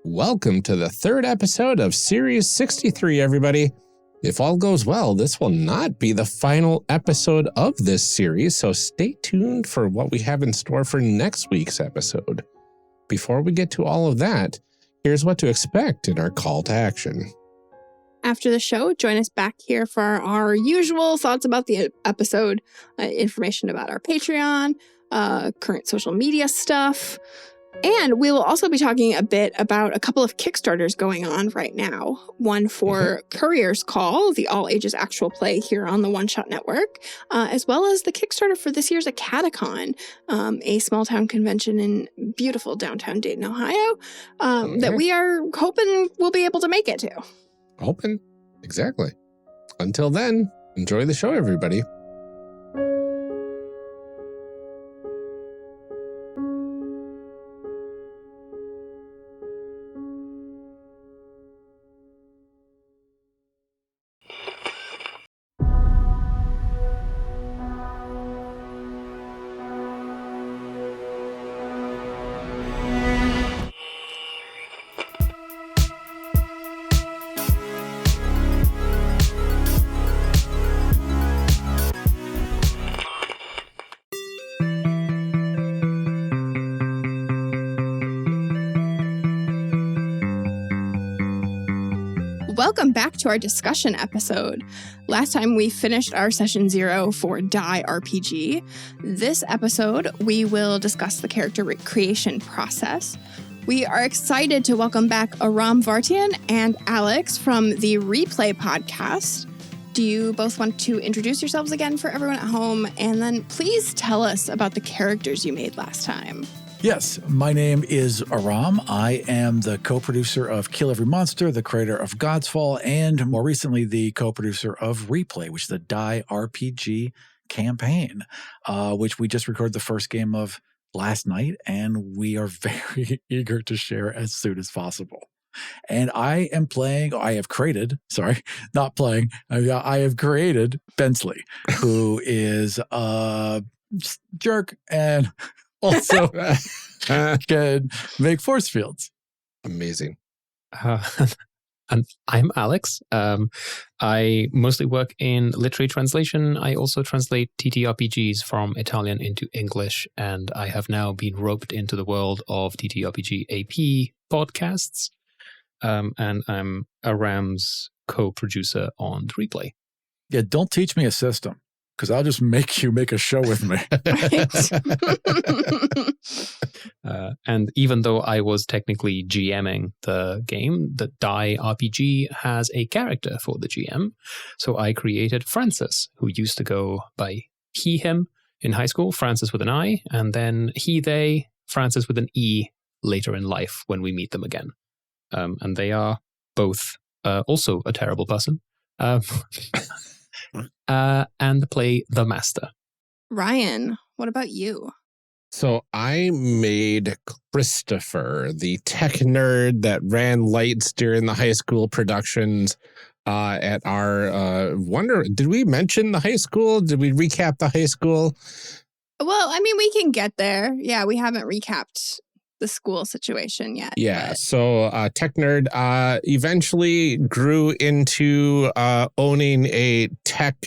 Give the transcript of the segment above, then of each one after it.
Welcome to the third episode of Series 63, everybody. If all goes well, this will not be the final episode of this series, so stay tuned for what we have in store for next week's episode. Before we get to all of that, here's what to expect in our call to action. After the show, join us back here for our usual thoughts about the episode, information about our Patreon, current social media stuff, and we will also be talking a bit about a couple of Kickstarters going on right now. One for Courier's Call, the all-ages actual play here on the One Shot Network, as well as the Kickstarter for this year's Acadicon, a small-town convention in beautiful downtown Dayton, Ohio, that we are hoping we'll be able to make it to. Hoping? Exactly. Until then, enjoy the show, everybody. Welcome back to our discussion episode. Last time we finished our session 0 for Die RPG. This episode, we will discuss the character creation process. We are excited to welcome back Aram Vartian and Alex from the Replay podcast. Do you both want to introduce yourselves again for everyone at home? And then please tell us about the characters you made last time. Yes, my name is Aram. I am the co-producer of Kill Every Monster, the creator of God's Fall, and more recently the co-producer of Replay, which is the Die RPG campaign, which we just recorded the first game of last night, and we are very eager to share as soon as possible. And I have created Bensley, who is a jerk and also can make force fields. Amazing. And I'm Alex. I mostly work in literary translation. I also translate TTRPGs from Italian into English, and I have now been roped into the world of TTRPG AP podcasts. And I'm Aram's co-producer on Replay. Yeah, don't teach me a system, because I'll just make you make a show with me. And even though I was technically GMing the game, the Die RPG has a character for the GM. So I created Francis, who used to go by he, him in high school, Francis with an I, and then he, they, Francis with an E later in life when we meet them again. And they are both also a terrible person. And play the master. Ryan, what about you? So I made Christopher, the tech nerd that ran lights during the high school productions at our did we mention the high school? Did we recap the high school? Well, I mean, we can get there. Yeah, we haven't recapped the school situation yet. Yeah, so tech nerd eventually grew into owning a tech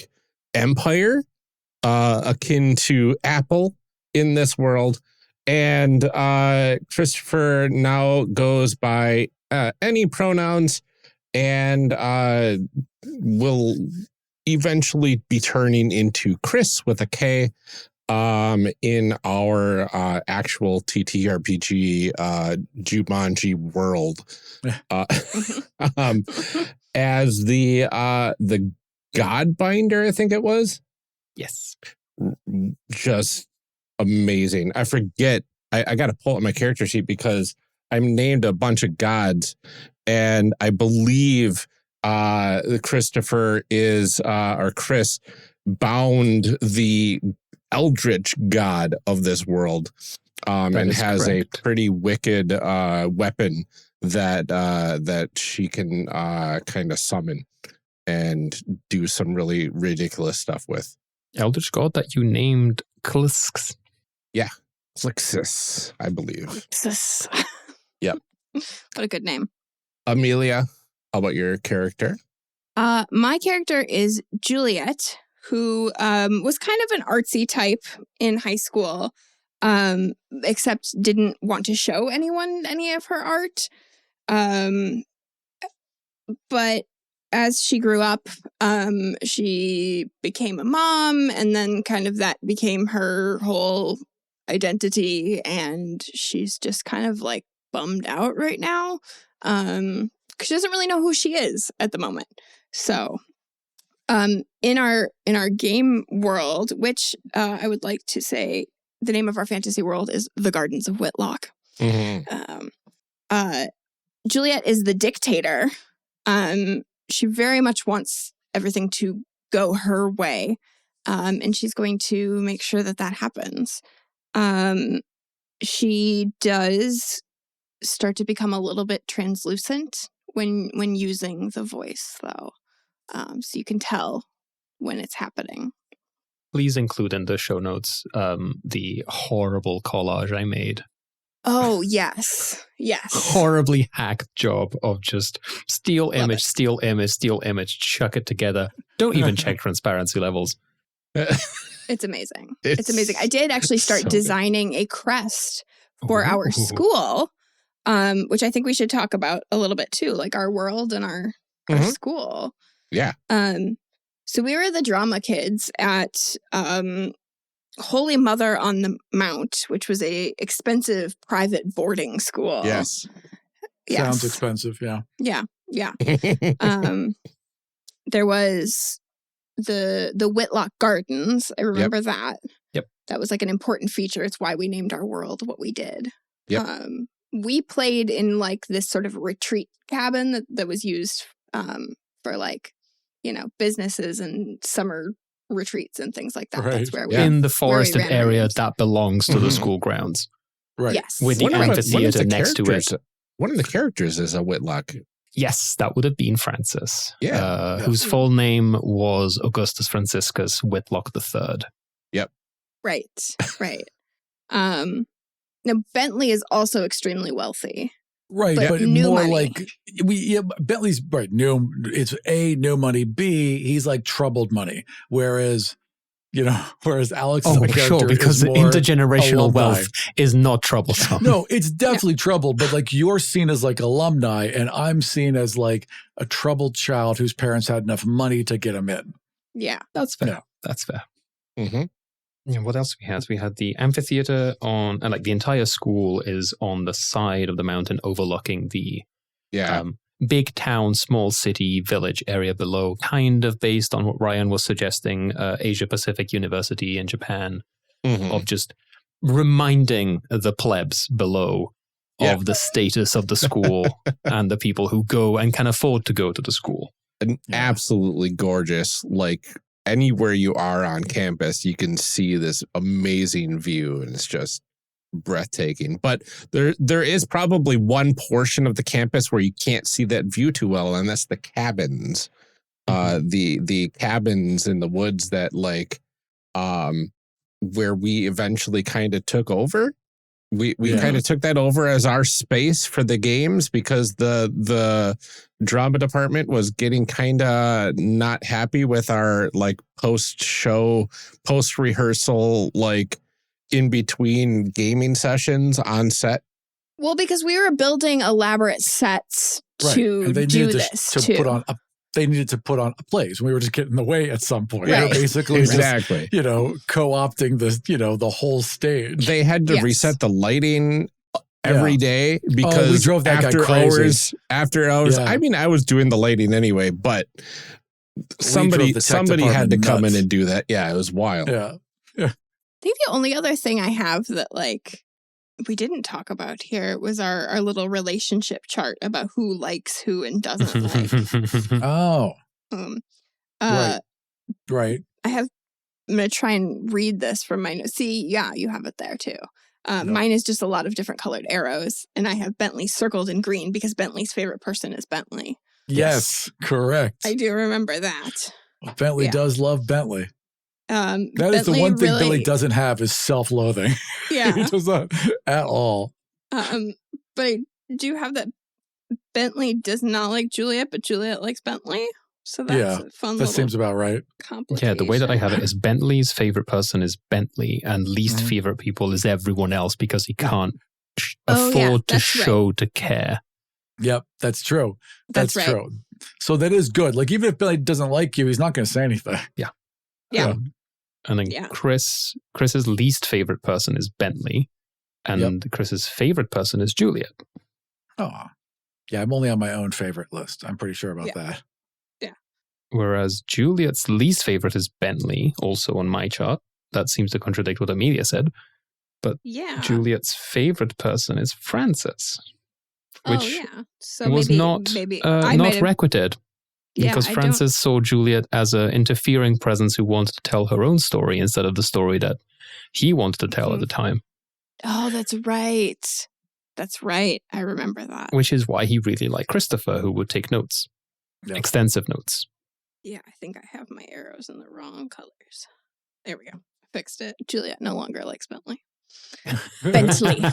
empire akin to Apple in this world. And Christopher now goes by any pronouns and will eventually be turning into Chris with a K in our actual TTRPG Jumanji world as the Godbinder, I think it was. Yes. Just amazing. I forget. I got to pull up my character sheet because I'm named a bunch of gods, and I believe Christopher is or Chris bound the eldritch god of this world, and has correct. A pretty wicked weapon that she can kind of summon and do some really ridiculous stuff with. Eldritch god that you named Klisks. Yeah, Klixis, I believe. Klixis. Yep. What a good name. Amelia, how about your character? My character is Juliet, who was kind of an artsy type in high school, except didn't want to show anyone any of her art. But as she grew up, she became a mom, and then kind of that became her whole identity, and she's just kind of like bummed out right now because she doesn't really know who she is at the moment. So in our game world, which I would like to say the name of our fantasy world is The Gardens of Whitlock. Juliet is the dictator. She very much wants everything to go her way, and she's going to make sure that that happens. She does start to become a little bit translucent when using the voice, though, so you can tell when it's happening. Please include in the show notes the horrible collage I made. Oh, yes. Horribly hacked job of just steal image, chuck it together. Don't even check transparency levels. It's amazing. It's amazing. I did actually start designing a crest for our school, which I think we should talk about a little bit too, like our world and our school. Yeah. So we were the drama kids at Holy Mother on the Mount, which was a expensive private boarding school. Yes. Sounds expensive, yeah. Yeah. There was the Whitlock Gardens. I remember that. Yep. That was like an important feature. It's why we named our world what we did. Yep. We played in like this sort of retreat cabin that was used for like, businesses and summer retreats and things like that. Right. That's where we in the forested area into. that belongs to the school grounds. Right. Yes. With the amphitheater next to it. One of the characters is a Whitlock. Yes, that would have been Francis. Yeah. Whose full name was Augustus Franciscus Whitlock III. Yep. Right. Now Bentley is also extremely wealthy. Right, but new more money. like Bentley's right. It's A, no money. B, he's like troubled money. Whereas Alex is sure, because the intergenerational wealth is not troublesome. No, it's definitely troubled, but like you're seen as like alumni, and I'm seen as like a troubled child whose parents had enough money to get him in. Yeah, that's fair. Yeah. That's fair. Mm-hmm. Yeah, what else we had? We had the amphitheater and like the entire school is on the side of the mountain overlooking the big town, small city, village area below, kind of based on what Ryan was suggesting, Asia Pacific University in Japan, of just reminding the plebs below of the status of the school and the people who go and can afford to go to the school. And absolutely gorgeous, like anywhere you are on campus, you can see this amazing view, and it's just breathtaking. But there is probably one portion of the campus where you can't see that view too well, and that's the cabins. The cabins in the woods that where we eventually kind of took over. We kind of took that over as our space for the games because the drama department was getting kind of not happy with our post-show, post-rehearsal, in between gaming sessions on set. Well, because we were building elaborate sets to do this too. They needed to put on plays. We were just getting in the way at some point. Right. Basically, exactly. Just, co-opting the whole stage. They had to reset the lighting every day because we drove that guy crazy. After hours. Yeah. I mean, I was doing the lighting anyway, but somebody had to come in and do that. Yeah, it was wild. Yeah. I think the only other thing I have that we didn't talk about here was our little relationship chart about who likes who and doesn't like. Oh. Right. I'm going to try and read this from my notes. See, yeah, you have it there too. Mine is just a lot of different colored arrows, and I have Bentley circled in green because Bentley's favorite person is Bentley. Yes, correct. I do remember that. Bentley does love Bentley. That Bentley is the one thing really, Billy doesn't have is self-loathing. Yeah. He does not at all. But I do have that Bentley does not like Juliet, but Juliet likes Bentley. So that's a fun that seems about right. complication. Yeah, the way that I have it is Bentley's favorite person is Bentley, and least favorite people is everyone else because he can't afford to show to care. Yep, that's true. That's right. true. So that is good. Like, even if Billy doesn't like you, he's not going to say anything. Yeah. And then Chris's least favorite person is Bentley, and Chris's favorite person is Juliet. Oh, yeah. I'm only on my own favorite list. I'm pretty sure about that. Yeah. Whereas Juliet's least favorite is Bentley, also on my chart. That seems to contradict what Amelia said. But Juliet's favorite person is Frances, which so was not requited. Because Frances saw Juliet as an interfering presence who wanted to tell her own story instead of the story that he wanted to tell at the time. Oh, that's right. That's right. I remember that. Which is why he really liked Christopher, who would take notes. Yep. Extensive notes. Yeah, I think I have my arrows in the wrong colors. There we go. I fixed it. Juliet no longer likes Bentley. Bentley.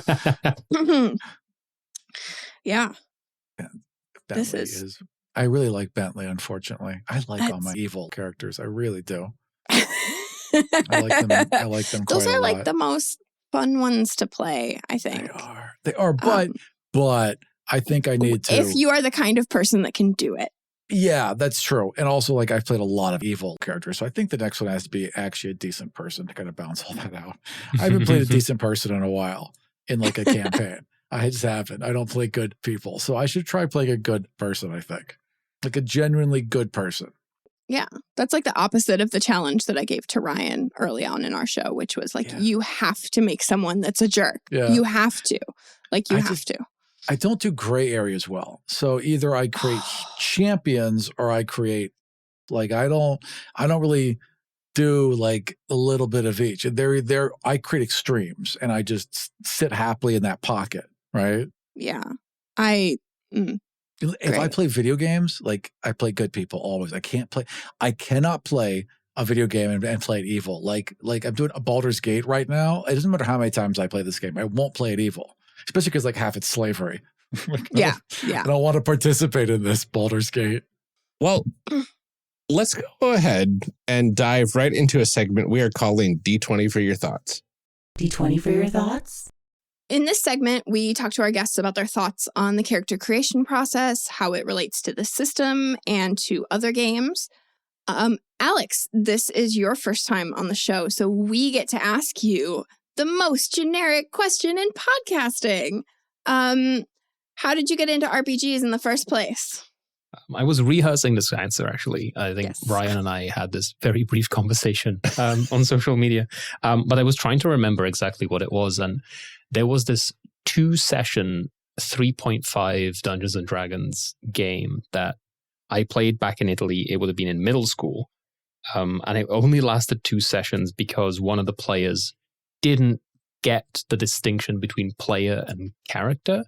Yeah. Bentley is... I really like Bentley, unfortunately. I like all my evil characters. I really do. I like them quite a lot. Those are like the most fun ones to play, I think. They are, but I think I need to... If you are the kind of person that can do it. Yeah, that's true. And also, like, I've played a lot of evil characters, so I think the next one has to be actually a decent person to kind of balance all that out. I haven't played a decent person in a while in, like, a campaign. I just haven't. I don't play good people. So I should try playing a good person, I think. Like a genuinely good person. Yeah. That's like the opposite of the challenge that I gave to Ryan early on in our show, which was like, you have to make someone that's a jerk. Yeah. You have to. Like, you have to. I don't do gray areas well. So either I create champions or I create, like, I don't really do like a little bit of each. And I create extremes and I just sit happily in that pocket. Right. Yeah. If I play video games, like, I play good people always. I cannot play a video game and play it evil. Like I'm doing a Baldur's Gate right now. It doesn't matter how many times I play this game. I won't play it evil, especially because like half it's slavery. I don't want to participate in this Baldur's Gate. Well, let's go ahead and dive right into a segment we are calling D20 for your thoughts. D20 for your thoughts? In this segment, we talk to our guests about their thoughts on the character creation process, how it relates to the system and to other games. Alex, this is your first time on the show, so we get to ask you the most generic question in podcasting. How did you get into RPGs in the first place? I was rehearsing this answer, actually. I think Ryan and I had this very brief conversation on social media. But I was trying to remember exactly what it was. And there was this 2-session 3.5 Dungeons & Dragons game that I played back in Italy. It would have been in middle school. And it only lasted 2 sessions because one of the players didn't get the distinction between player and character.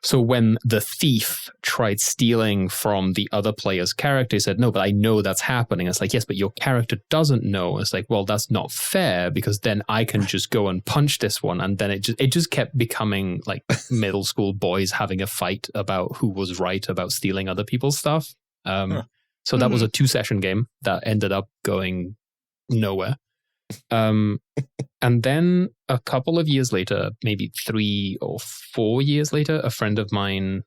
So when the thief tried stealing from the other player's character, he said, no, but I know that's happening. It's like, yes, but your character doesn't know. It's like, well, that's not fair because then I can just go and punch this one. And then it just kept becoming like middle school boys having a fight about who was right about stealing other people's stuff. So that was a 2-session game that ended up going nowhere. And then a couple of years later, maybe 3 or 4 years later, a friend of mine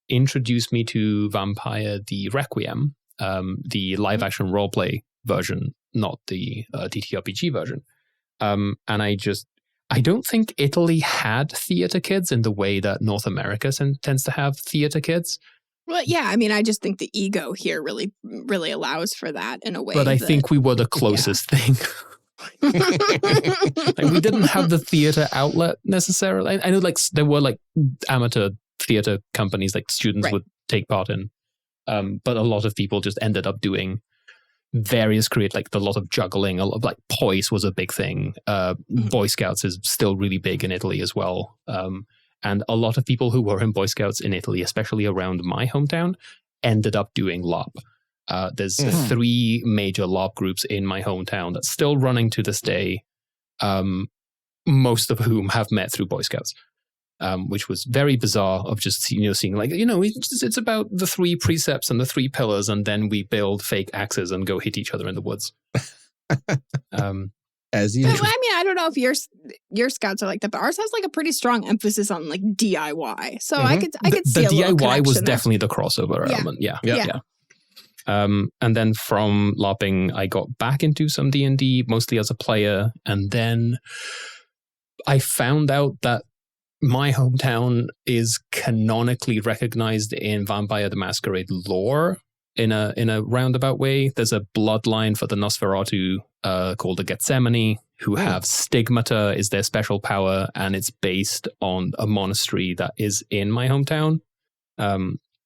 introduced me to Vampire the Requiem, the live action roleplay version, not the TTRPG version. And I don't think Italy had theater kids in the way that North America tends to have theater kids. Well, yeah, I mean, I just think the ego here really, really allows for that in a way. But I think we were the closest thing. Like, we didn't have the theater outlet necessarily. I know like there were like amateur theater companies like students would take part in, but a lot of people just ended up doing various like a lot of juggling. A lot of like poise was a big thing. Boy Scouts is still really big in Italy as well, and a lot of people who were in Boy Scouts in Italy, especially around my hometown, ended up doing LARP. There's 3 major LARP groups in my hometown that's still running to this day, most of whom have met through Boy Scouts. which was very bizarre of just seeing like, it's about the 3 precepts and the 3 pillars, and then we build fake axes and go hit each other in the woods. As usual. I mean, I don't know if your scouts are like that, but ours has like a pretty strong emphasis on like DIY. So I could see the a little DIY was connection definitely the crossover element. Yeah. And then from LARPing, I got back into some D&D, mostly as a player. And then I found out that my hometown is canonically recognized in Vampire the Masquerade lore in a roundabout way. There's a bloodline for the Nosferatu called the Gethsemane, who have stigmata is their special power, and it's based on a monastery that is in my hometown.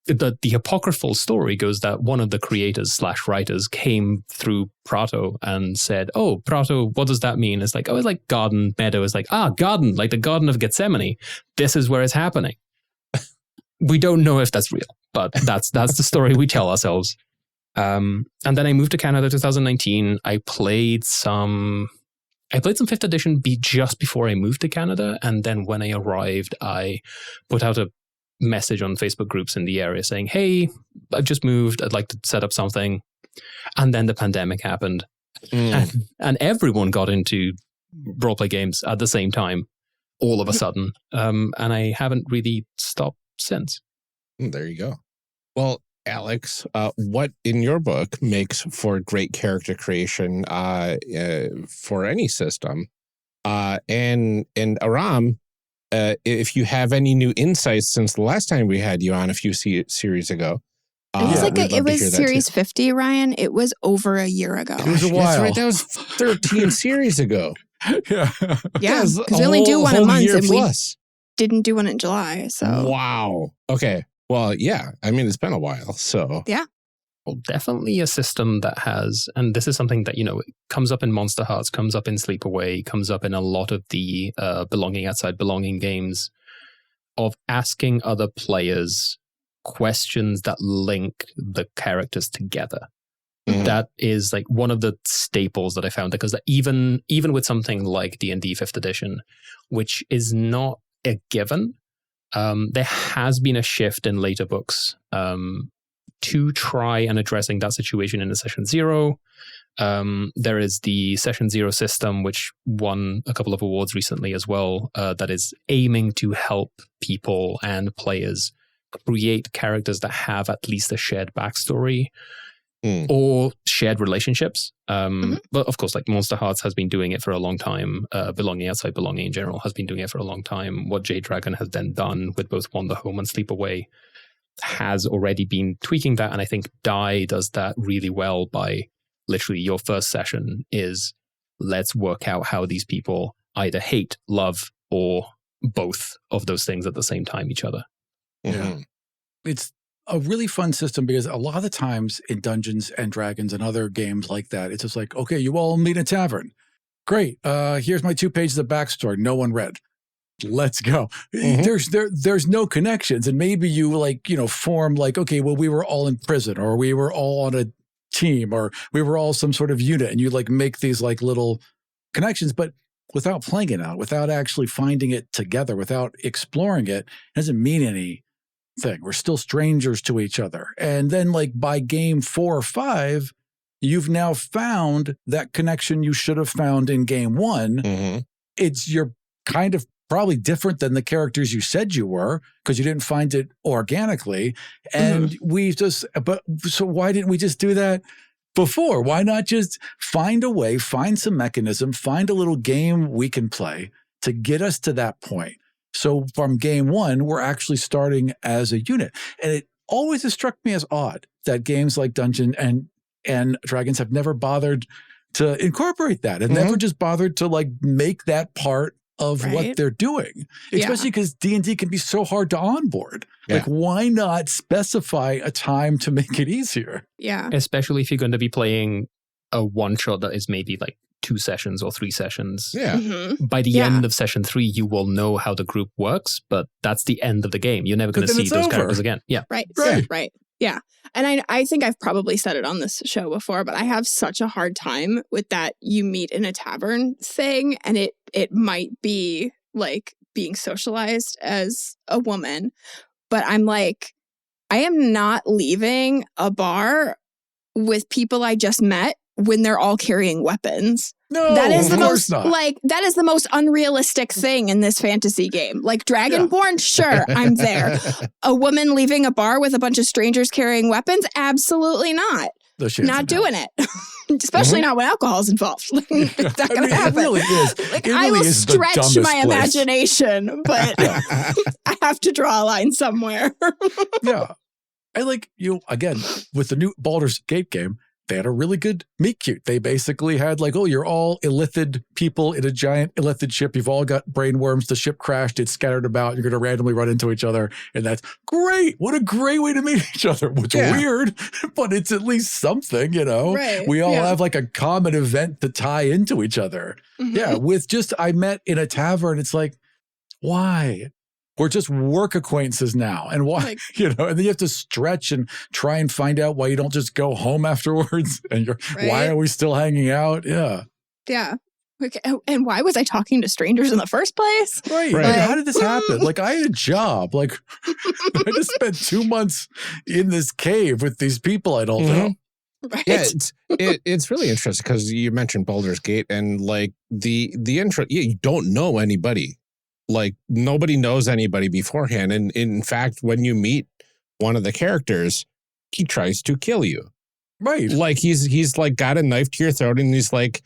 The apocryphal story goes that one of the creators/writers came through Prato and said, "Oh, Prato, what does that mean?" It's like, oh, it's like garden, meadow. It's like, garden, like the Garden of Gethsemane. This is where it's happening. We don't know if that's real, but that's the story we tell ourselves. And then I moved to Canada 2019. I played some 5th edition just before I moved to Canada. And then when I arrived, I put out a message on Facebook groups in the area saying, "Hey, I've just moved. I'd like to set up something." And then the pandemic happened. And everyone got into roleplay games at the same time, all of a sudden. And I haven't really stopped since. There you go. Well, Alex, what in your book makes for great character creation for any system? And Aram, if you have any new insights since the last time we had you on a few series ago. It was series 50, Ryan. It was over a year ago. It was a while. That's right. That was 13 series ago. Yeah, because we only do one a month, and plus. We didn't do one in July. So wow. Okay. Well, yeah. I mean, it's been a while. So yeah. Well, definitely a system that has, and this is something that, comes up in Monster Hearts, comes up in Sleepaway, comes up in a lot of the Belonging Outside Belonging games, of asking other players questions that link the characters together. Mm-hmm. That is like one of the staples that I found, because even with something like D&D 5th edition, which is not a given, there has been a shift in later books to try and addressing that situation in the Session Zero. There is the Session Zero system, which won a couple of awards recently as well, that is aiming to help people and players create characters that have at least a shared backstory or shared relationships. But of course, like Monster Hearts has been doing it for a long time. Belonging Outside Belonging in general has been doing it for a long time. What Jade Dragon has then done with both Wander Home and Sleepaway has already been tweaking that. And I think Die does that really well by literally your first session is, let's work out how these people either hate, love, or both of those things at the same time each other. Yeah. It's a really fun system because a lot of the times in Dungeons and Dragons and other games like that, it's just like, okay, you all meet in a tavern. Great. Here's my 2 pages of backstory. No one read. Let's go. There's no connections. And maybe you form like, okay, well, we were all in prison, or we were all on a team, or we were all some sort of unit, and you like make these like little connections, but without playing it out, without actually finding it together, without exploring it, doesn't mean anything. We're still strangers to each other. And then like by game 4 or 5, you've now found that connection you should have found in game 1. You're kind of probably different than the characters you said you were because you didn't find it organically. And so why didn't we just do that before? Why not just find a way, find some mechanism, find a little game we can play to get us to that point? So from game 1, we're actually starting as a unit. And it always has struck me as odd that games like Dungeons and Dragons have never bothered to incorporate that and never just bothered to like make that part of what they're doing, especially because D&D can be so hard to onboard. Like, why not specify a time to make it easier? Yeah. Especially if you're going to be playing a one-shot that is maybe like 2 sessions or 3 sessions. Yeah. By the end of session 3, you will know how the group works, but that's the end of the game. You're never going to see those characters again. Yeah. Right. Yeah. And I think I've probably said it on this show before, but I have such a hard time with that you meet in a tavern thing, and it might be like being socialized as a woman, but I'm like, I am not leaving a bar with people I just met when they're all carrying weapons. No, that is of the course most not. that is the most unrealistic thing in this fantasy game. Like Dragonborn, sure, I'm there. A woman leaving a bar with a bunch of strangers carrying weapons, absolutely not. Not doing it. Especially not when alcohol's involved. It's not going to happen. It really is. Like, It I really will is the stretch dumbest my place. imagination, but I have to draw a line somewhere. Yeah. I like you again with the new Baldur's Gate game. They had a really good meet cute. They basically had like, oh, you're all illithid people in a giant illithid ship. You've all got brainworms. The ship crashed. It's scattered about. You're going to randomly run into each other. And that's great. What a great way to meet each other. Which weird, but it's at least something, you know? Right. We all have like a common event to tie into each other. Mm-hmm. Yeah. With just, I met in a tavern. It's like, why? We're just work acquaintances now. And why, Like, you know, and then you have to stretch and try and find out why you don't just go home afterwards. And you're, why are we still hanging out? Yeah. Yeah. Okay. And why was I talking to strangers in the first place? Right. Right. Like, how did this happen? Like, I had a job. Like, I just spent 2 months in this cave with these people I don't know. Right. Yeah, it's really interesting because you mentioned Baldur's Gate and like the intro. Yeah, you don't know anybody. Like nobody knows anybody beforehand. And in fact, when you meet one of the characters, he tries to kill you. Right. Like he's like got a knife to your throat and he's like,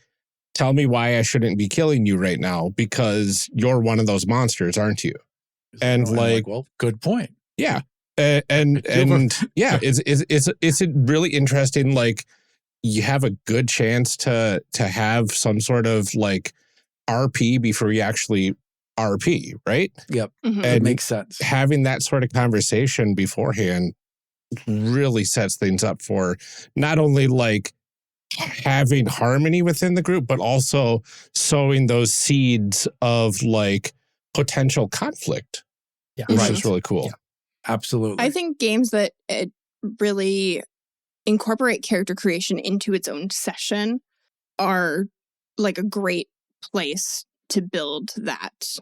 tell me why I shouldn't be killing you right now because you're one of those monsters, aren't you? And like, well, good point. Yeah. And yeah, it's really interesting. Like you have a good chance to have some sort of like RP before you actually RP, right? Yep. Mm-hmm. It makes sense. Having that sort of conversation beforehand really sets things up for not only like having harmony within the group, but also sowing those seeds of like potential conflict. Yeah. Which Right. is really cool. Yeah. Absolutely. I think games that really incorporate character creation into its own session are like a great place to build that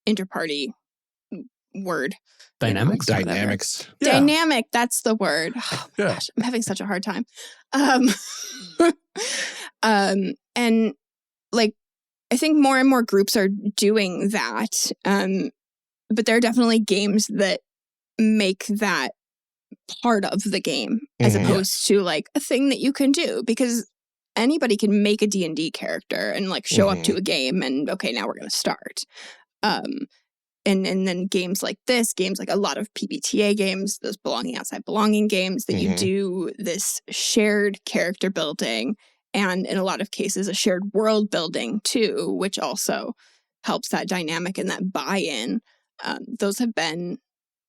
interparty Dynamics. You know, whatever. Dynamics. Yeah. Dynamic, that's the word. Oh my Yeah. gosh, I'm having such a hard time. And like I think more and more groups are doing that. But there are definitely games that make that part of the game as Mhm. opposed to like a thing that you can do, because anybody can make a D&D character and like show up to a game and okay, now we're going to start. And then games like this, games like a lot of PBTA games, those belonging outside belonging games that you do this shared character building and in a lot of cases a shared world building too, which also helps that dynamic and that buy-in. Those have been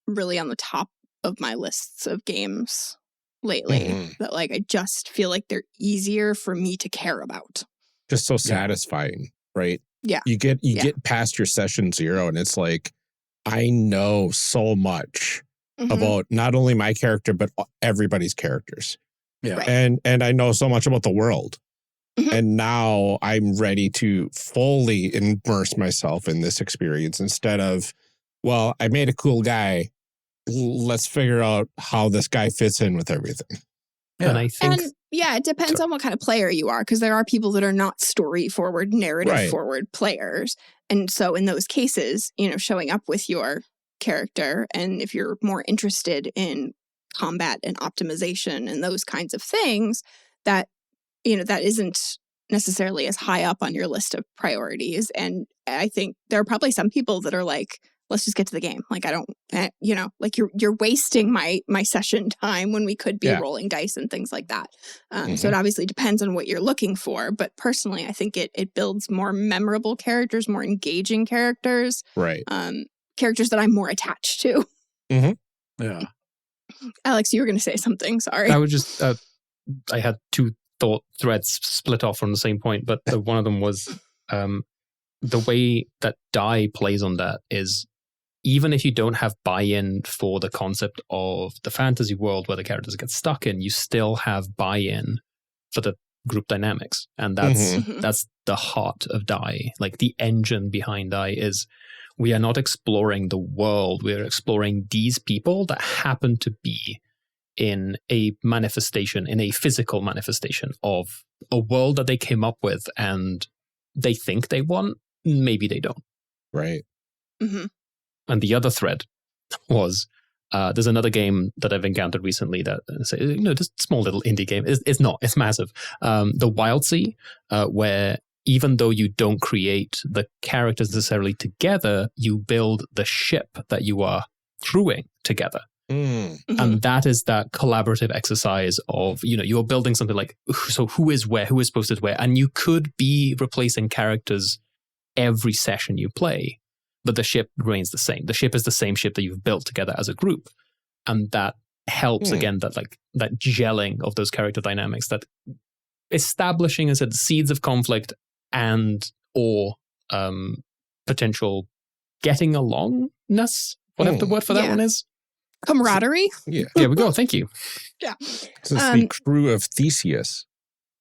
really on the top of my lists of games lately that like I just feel like they're easier for me to care about. Just so satisfying, right? Yeah. You get past your session 0 and it's like, I know so much about not only my character, but everybody's characters. Yeah. Right. And I know so much about the world. And now I'm ready to fully immerse myself in this experience instead of, well, I made a cool guy. Let's figure out how this guy fits in with everything. Yeah. And I think And yeah, it depends on what kind of player you are, because there are people that are not story forward, narrative forward players. And so in those cases, you know, showing up with your character, and if you're more interested in combat and optimization and those kinds of things, that, you know, that isn't necessarily as high up on your list of priorities. And I think there are probably some people that are like, let's just get to the game. Like, I don't, you know, like you're wasting my session time when we could be rolling dice and things like that. So it obviously depends on what you're looking for. But personally, I think it builds more memorable characters, more engaging characters. Right. Characters that I'm more attached to. Yeah. Alex, you were going to say something. Sorry. I would just, I had two thought threads split off from the same point, but one of them was the way that Die plays on that is, even if you don't have buy-in for the concept of the fantasy world where the characters get stuck in, you still have buy-in for the group dynamics. And that's Mhm. that's the heart of Die. Like the engine behind Die is we are not exploring the world. We are exploring these people that happen to be in a manifestation, in a physical manifestation of a world that they came up with and they think they want, maybe they don't. Right. Mhm. And the other thread was there's another game that I've encountered recently that, just small little indie game. It's massive. The Wild Sea, where even though you don't create the characters necessarily together, you build the ship that you are crewing together. Mm. Mhm. And that is that collaborative exercise of, you're building something like, so who is where, who is posted where? And you could be replacing characters every session you play, but the ship remains the same. The ship is the same ship that you've built together as a group. And that helps, again, that gelling of those character dynamics, that establishing, as I said, seeds of conflict or potential getting alongness, whatever the word for that Yeah. one is. Camaraderie. Yeah. There we go. Thank you. Yeah. It's the crew of Theseus.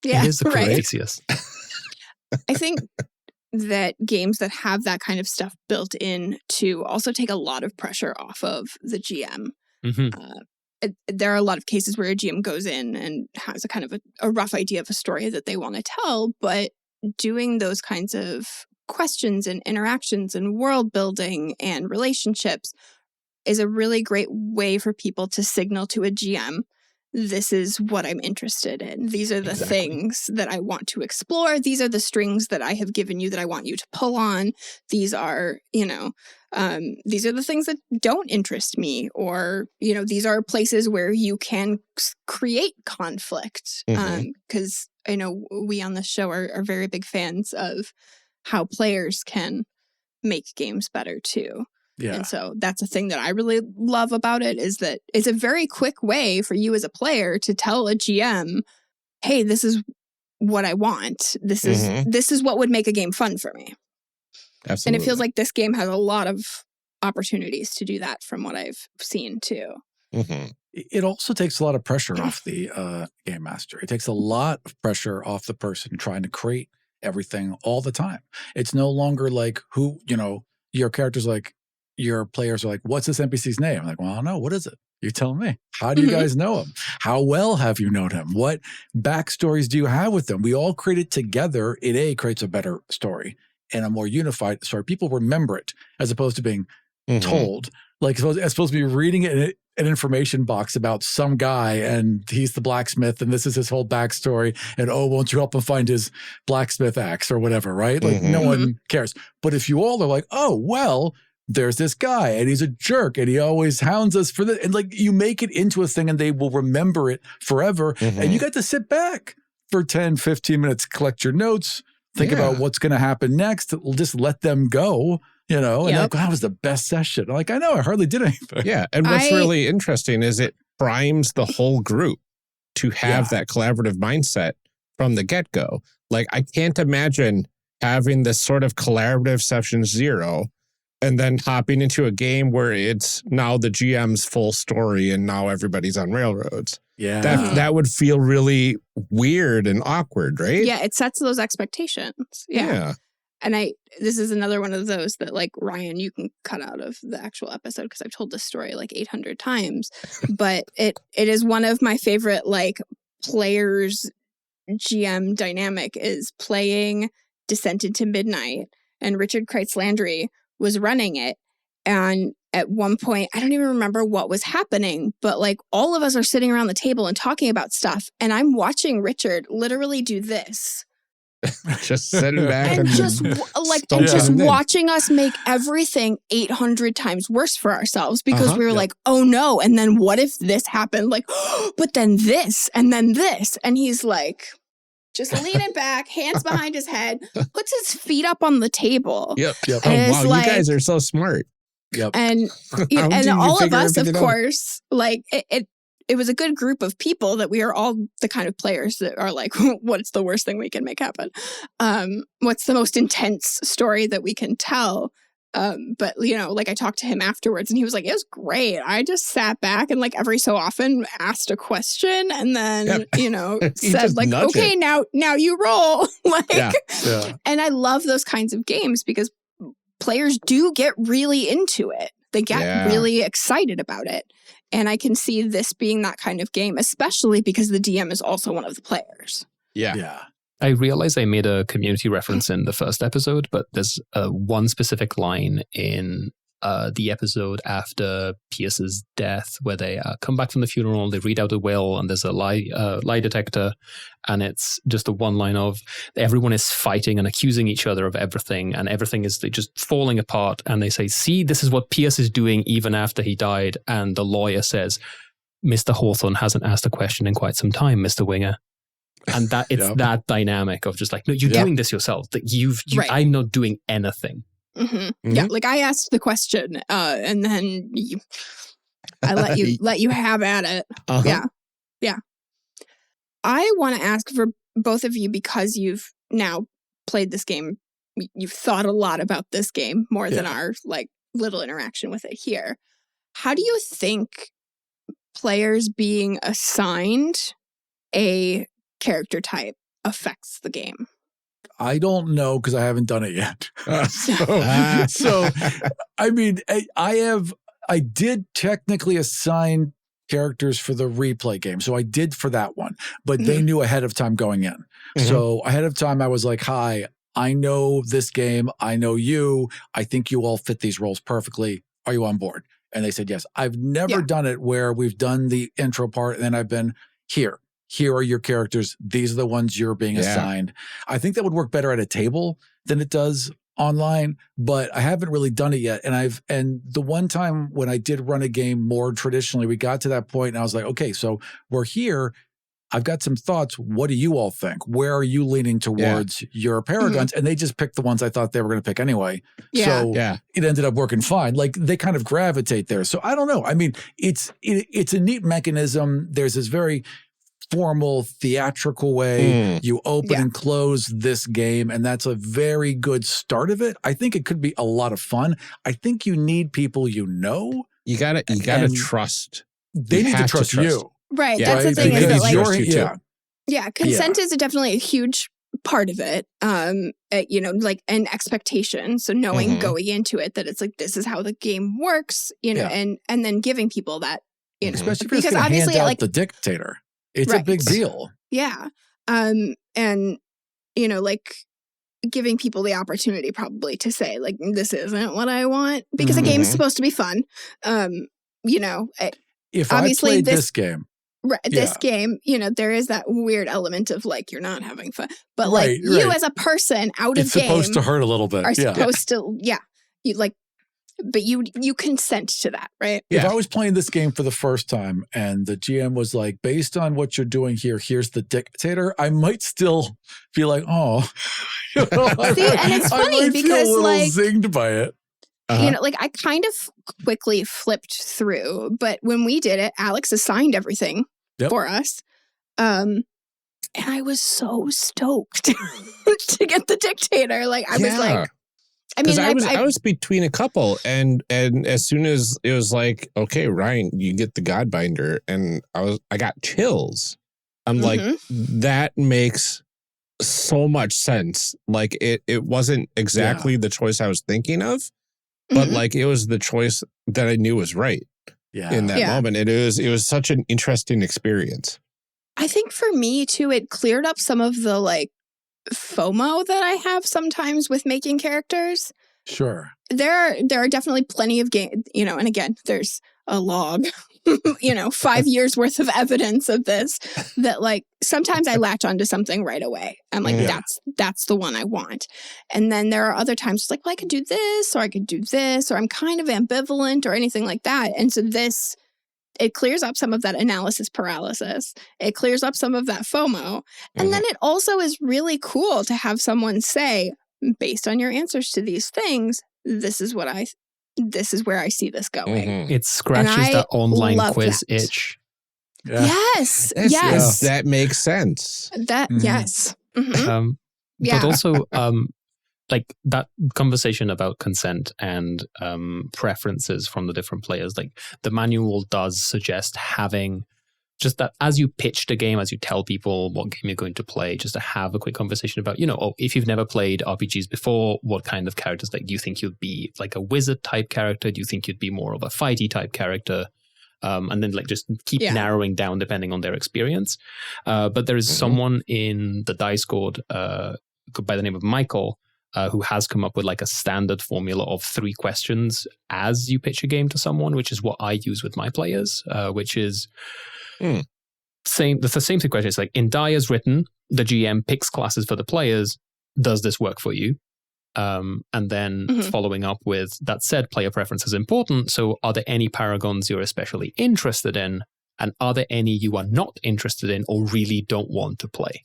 Yeah. It is the crew of right. Theseus. I think that games that have that kind of stuff built in to also take a lot of pressure off of the GM. Mm-hmm. There are a lot of cases where a GM goes in and has a kind of a rough idea of a story that they want to tell, but doing those kinds of questions and interactions and world building and relationships is a really great way for people to signal to a GM, this is what I'm interested in. These are the things that I want to explore. These are the strings that I have given you that I want you to pull on. These are, these are the things that don't interest me, or, these are places where you can create conflict. Because I know we on this show are very big fans of how players can make games better too. Yeah. And so that's a thing that I really love about it, is that it's a very quick way for you as a player to tell a GM, hey, this is what I want. This is what would make a game fun for me. Absolutely. And it feels like this game has a lot of opportunities to do that from what I've seen too. It also takes a lot of pressure off the game master. It takes a lot of pressure off the person trying to create everything all the time. It's no longer like your character's like, your players are like, what's this NPC's name? I'm like, well, I don't know. What is it? You tell me. How do you guys know him? How well have you known him? What backstories do you have with them? We all create it together. It creates a better story and a more unified story. People remember it as opposed to being told. Like, as supposed to be reading it in an information box about some guy and he's the blacksmith and this is his whole backstory. And, won't you help him find his blacksmith axe or whatever, right? Like, no one cares. But if you all are like, oh, well, there's this guy and he's a jerk and he always hounds us for this. And like, you make it into a thing and they will remember it forever. And you got to sit back for 10, 15 minutes, collect your notes, think about what's going to happen next. Just let them go, and like, that was the best session. I'm like, I know, I hardly did anything. Yeah. And what's really interesting is it primes the whole group to have that collaborative mindset from the get-go. Like, I can't imagine having this sort of collaborative session 0 and then hopping into a game where it's now the GM's full story and now everybody's on railroads. Yeah. That would feel really weird and awkward, right? Yeah, it sets those expectations. Yeah. And this is another one of those that, like, Ryan, you can cut out of the actual episode because I've told this story like 800 times. But it is one of my favorite, like, players GM dynamic is playing Descent into Midnight. And Richard Kreitz Landry was running it. And at one point, I don't even remember what was happening, but like all of us are sitting around the table and talking about stuff. And I'm watching Richard literally do this. Just sitting back and just watching us make everything 800 times worse for ourselves because we were like, oh no. And then what if this happened? Like, but then this and then this. And he's like, just leaning back, hands behind his head, puts his feet up on the table. Yep. And wow, you guys are so smart. Yep. And all of us, of course, like it was a good group of people that we are all the kind of players that are like, what's the worst thing we can make happen? What's the most intense story that we can tell? But, you know, like I talked to him afterwards and he was like, it was great. I just sat back and like every so often asked a question and then, you know, said like, okay, now you roll. Like, and I love those kinds of games because players do get really into it. They get really excited about it. And I can see this being that kind of game, especially because the DM is also one of the players. Yeah. I realize I made a community reference in the first episode, but there's one specific line in the episode after Pierce's death where they come back from the funeral, they read out a will, and there's a lie detector, and it's just the one line of everyone is fighting and accusing each other of everything, and everything is just falling apart, and they say, see, this is what Pierce is doing even after he died, and the lawyer says, Mr. Hawthorne hasn't asked a question in quite some time, Mr. Winger. And that it's that dynamic of just like, no, you're doing this yourself. That I'm not doing anything. Yeah, like I asked the question, and then I let you have at it. Yeah. I want to ask for both of you, because you've now played this game, you've thought a lot about this game more than our like little interaction with it here. How do you think players being assigned a character type affects the game? I don't know because I haven't done it yet. So, I mean, I did technically assign characters for the replay game. So I did for that one, but they knew ahead of time going in. So ahead of time, I was like, hi, I know this game. I know you. I think you all fit these roles perfectly. Are you on board? And they said, yes. I've never done it where we've done the intro part and then I've been here are your characters. These are the ones you're being assigned. I think that would work better at a table than it does online, but I haven't really done it yet. And the one time when I did run a game more traditionally, we got to that point and I was like, okay, so we're here. I've got some thoughts. What do you all think? Where are you leaning towards your paragons? And they just picked the ones I thought they were going to pick anyway. So it ended up working fine. Like they kind of gravitate there. So I don't know. I mean, it's a neat mechanism. There's this very formal theatrical way you open and close this game, and that's a very good start of it. I think it could be a lot of fun. I think you need people you gotta trust. They need to trust you, right? That's the thing, is that like consent is definitely a huge part of it. You know, like an expectation, so knowing going into it that it's like this is how the game works, you know, and then giving people that, you know, especially because obviously hand out the dictator. It's a big deal. Yeah. And, you know, like giving people the opportunity probably to say, like, this isn't what I want, because a game is supposed to be fun. You know, if obviously I played this game. This game, you know, there is that weird element of like, you're not having fun. But like you as a person out of game. It's supposed to hurt a little bit. Are supposed to, you like, but you consent to that, right? If I was playing this game for the first time and the GM was like, based on what you're doing here, here's the dictator, I might still be like, oh. You know, see, and it's funny because feel a little like zinged by it. You know, like I kind of quickly flipped through, but when we did it, Alex assigned everything for us. And I was so stoked to get the dictator. Like I was like, I mean, I was between a couple, and as soon as it was like, okay, Ryan, you get the Godbinder, and I got chills. I'm like, that makes so much sense. Like it wasn't exactly the choice I was thinking of, but like it was the choice that I knew was right in that moment. It was such an interesting experience. I think for me too, it cleared up some of the like FOMO that I have sometimes with making characters. Sure. There are definitely plenty of games, you know, and again, there's a log, you know, 5 years worth of evidence of this, that like sometimes I latch onto something right away. I'm like, that's the one I want. And then there are other times it's like, well, I could do this, or I could do this, or I'm kind of ambivalent or anything like that. And so it clears up some of that analysis paralysis. It clears up some of that FOMO. And then it also is really cool to have someone say, based on your answers to these things, this is where I see this going. It scratches the online quiz itch. Yeah. Yes. Yes. That makes sense. Yes. But also, like that conversation about consent and preferences from the different players, like the manual does suggest having just that as you pitch the game, as you tell people what game you're going to play, just to have a quick conversation about, if you've never played RPGs before, what kind of characters, like, do you think you'd be like a wizard type character? Do you think you'd be more of a fighty type character? And then like just keep narrowing down depending on their experience. But there is someone in the Discord by the name of Michael who has come up with like a standard formula of 3 questions as you pitch a game to someone, which is what I use with my players, which is the same 3 questions. Like in Die as written, the GM picks classes for the players. Does this work for you? And then following up with that said, player preference is important. So are there any paragons you're especially interested in? And are there any you are not interested in or really don't want to play?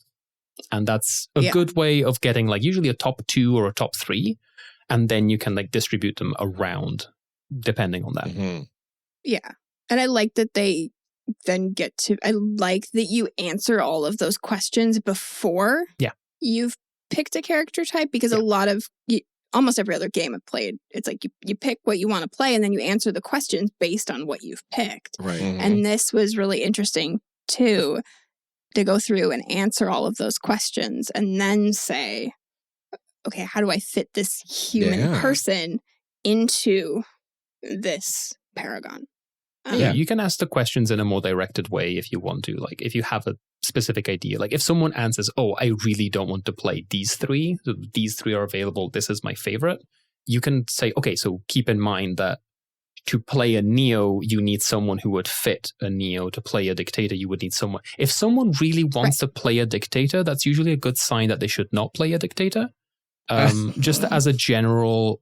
And that's a good way of getting like usually a top 2 or a top 3. And then you can like distribute them around depending on that. Yeah. And I like that they then I like that you answer all of those questions before you've picked a character type, because a lot of almost every other game I've played, it's like you pick what you want to play and then you answer the questions based on what you've picked. Right. And this was really interesting too, to go through and answer all of those questions and then say, okay, how do I fit this human person into this paragon? You can ask the questions in a more directed way if you want to. Like if you have a specific idea, like if someone answers, oh, I really don't want to play these 3. These 3 are available. This is my favorite. You can say, okay, so keep in mind that to play a Neo, you need someone who would fit a Neo. To play a Dictator, you would need someone. If someone really wants to play a Dictator, that's usually a good sign that they should not play a Dictator. Just as a general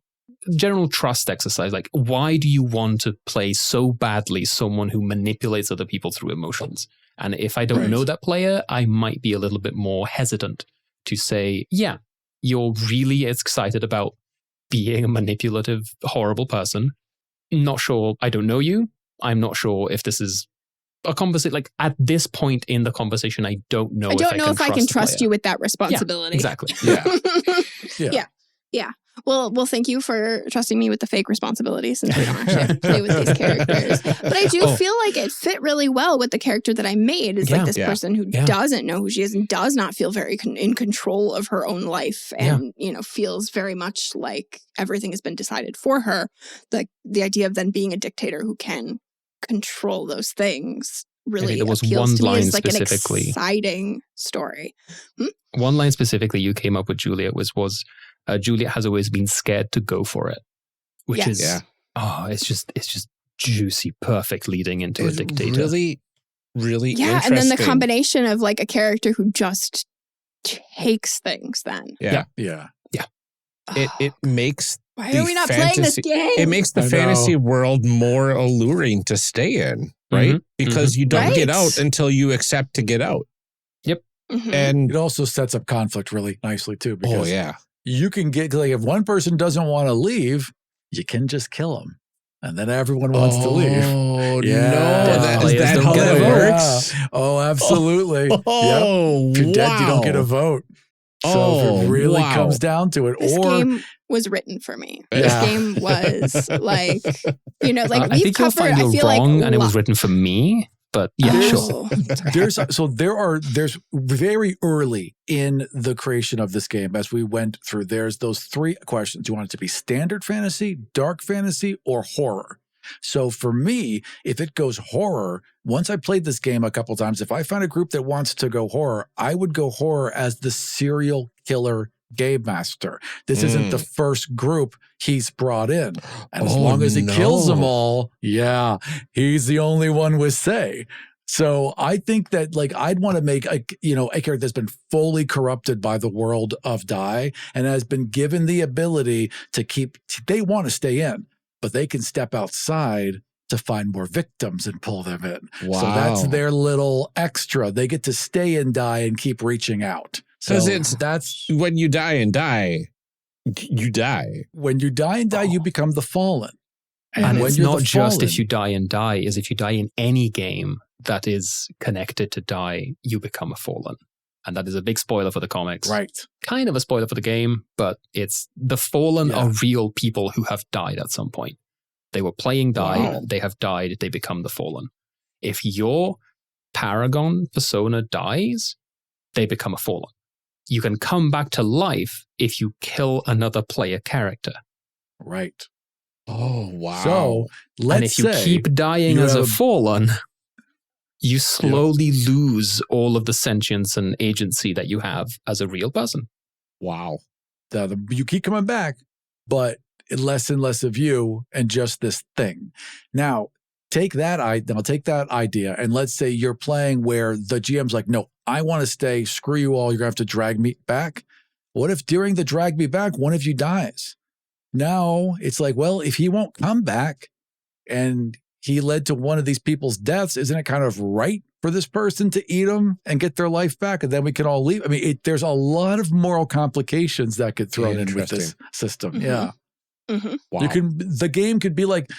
trust exercise. Like, why do you want to play so badly someone who manipulates other people through emotions? And if I don't know that player, I might be a little bit more hesitant to say, yeah, you're really excited about being a manipulative, horrible person. Not sure. I don't know you. I'm not sure if this is a conversation. Like at this point in the conversation, I don't know. If I can trust you with that responsibility. Yeah, exactly. Yeah. Well, thank you for trusting me with the fake responsibility, since we don't actually have to play with these characters. But I do feel like it fit really well with the character that I made. Is like this person who doesn't know who she is and does not feel very in control of her own life, and feels very much like everything has been decided for her. The idea of then being a dictator who can control those things really there was appeals one to me line as like an specifically. exciting story. One line specifically you came up with, Juliet, was Juliet has always been scared to go for it, which is it's just juicy, perfect leading into a dictator. Really, really interesting. And then the combination of like a character who just takes things. Then it makes. Why are we not playing this game? It makes the fantasy world more alluring to stay in, right? Because you don't get out until you accept to get out. Yep. And it also sets up conflict really nicely too. Because you can get, like, if one person doesn't want to leave, you can just kill them. And then everyone wants to leave. Oh, no. Is that how that works? Oh, absolutely. If you're dead, you don't get a vote. So if it really comes down to it. This game was written for me. This game was like, I think you'll find you're wrong and it was written for me. But sure. There's very early in the creation of this game, as we went through, there's those 3 questions. You want it to be standard fantasy, dark fantasy, or horror? So for me, if it goes horror, once I played this game a couple times, if I find a group that wants to go horror, I would go horror as the serial killer game master. This isn't the first group he's brought in. And as long as he kills them all, he's the only one with say. So I think that, like, I'd want to make a character that's been fully corrupted by the world of Die and has been given the ability to they want to stay in, but they can step outside to find more victims and pull them in. Wow. So that's their little extra. They get to stay and Die and keep reaching out. Because that's when you die and die, you die. When you die and die, you become the fallen. And it's not just if you die and die, is if you die in any game that is connected to Die, you become a fallen. and that is a big spoiler for the comics. Right. Kind of a spoiler for the game, but it's the Fallen Yeah. are real people who have died at some point. They were playing die, Wow. they have died, they become the Fallen. If your Paragon persona dies, they become a Fallen. You can come back to life if you kill another player character. Right. Oh, wow. So let's And if you say keep dying you as a have- Fallen, you slowly lose all of the sentience and agency that you have as a real person. Wow. you keep coming back, but less and less of you and just this thing. Now, take that idea, and let's say you're playing where the GM's like, no, I want to stay, screw you all, you're going to have to drag me back. What if during the drag me back, one of you dies? Now it's like, well, if he won't come back and he led to one of these people's deaths, isn't it kind of right for this person to eat them and get their life back, and then we can all leave? I mean, there's a lot of moral complications that get thrown in with this system. Mhm. Yeah. Mm-hmm. Wow. The game could be like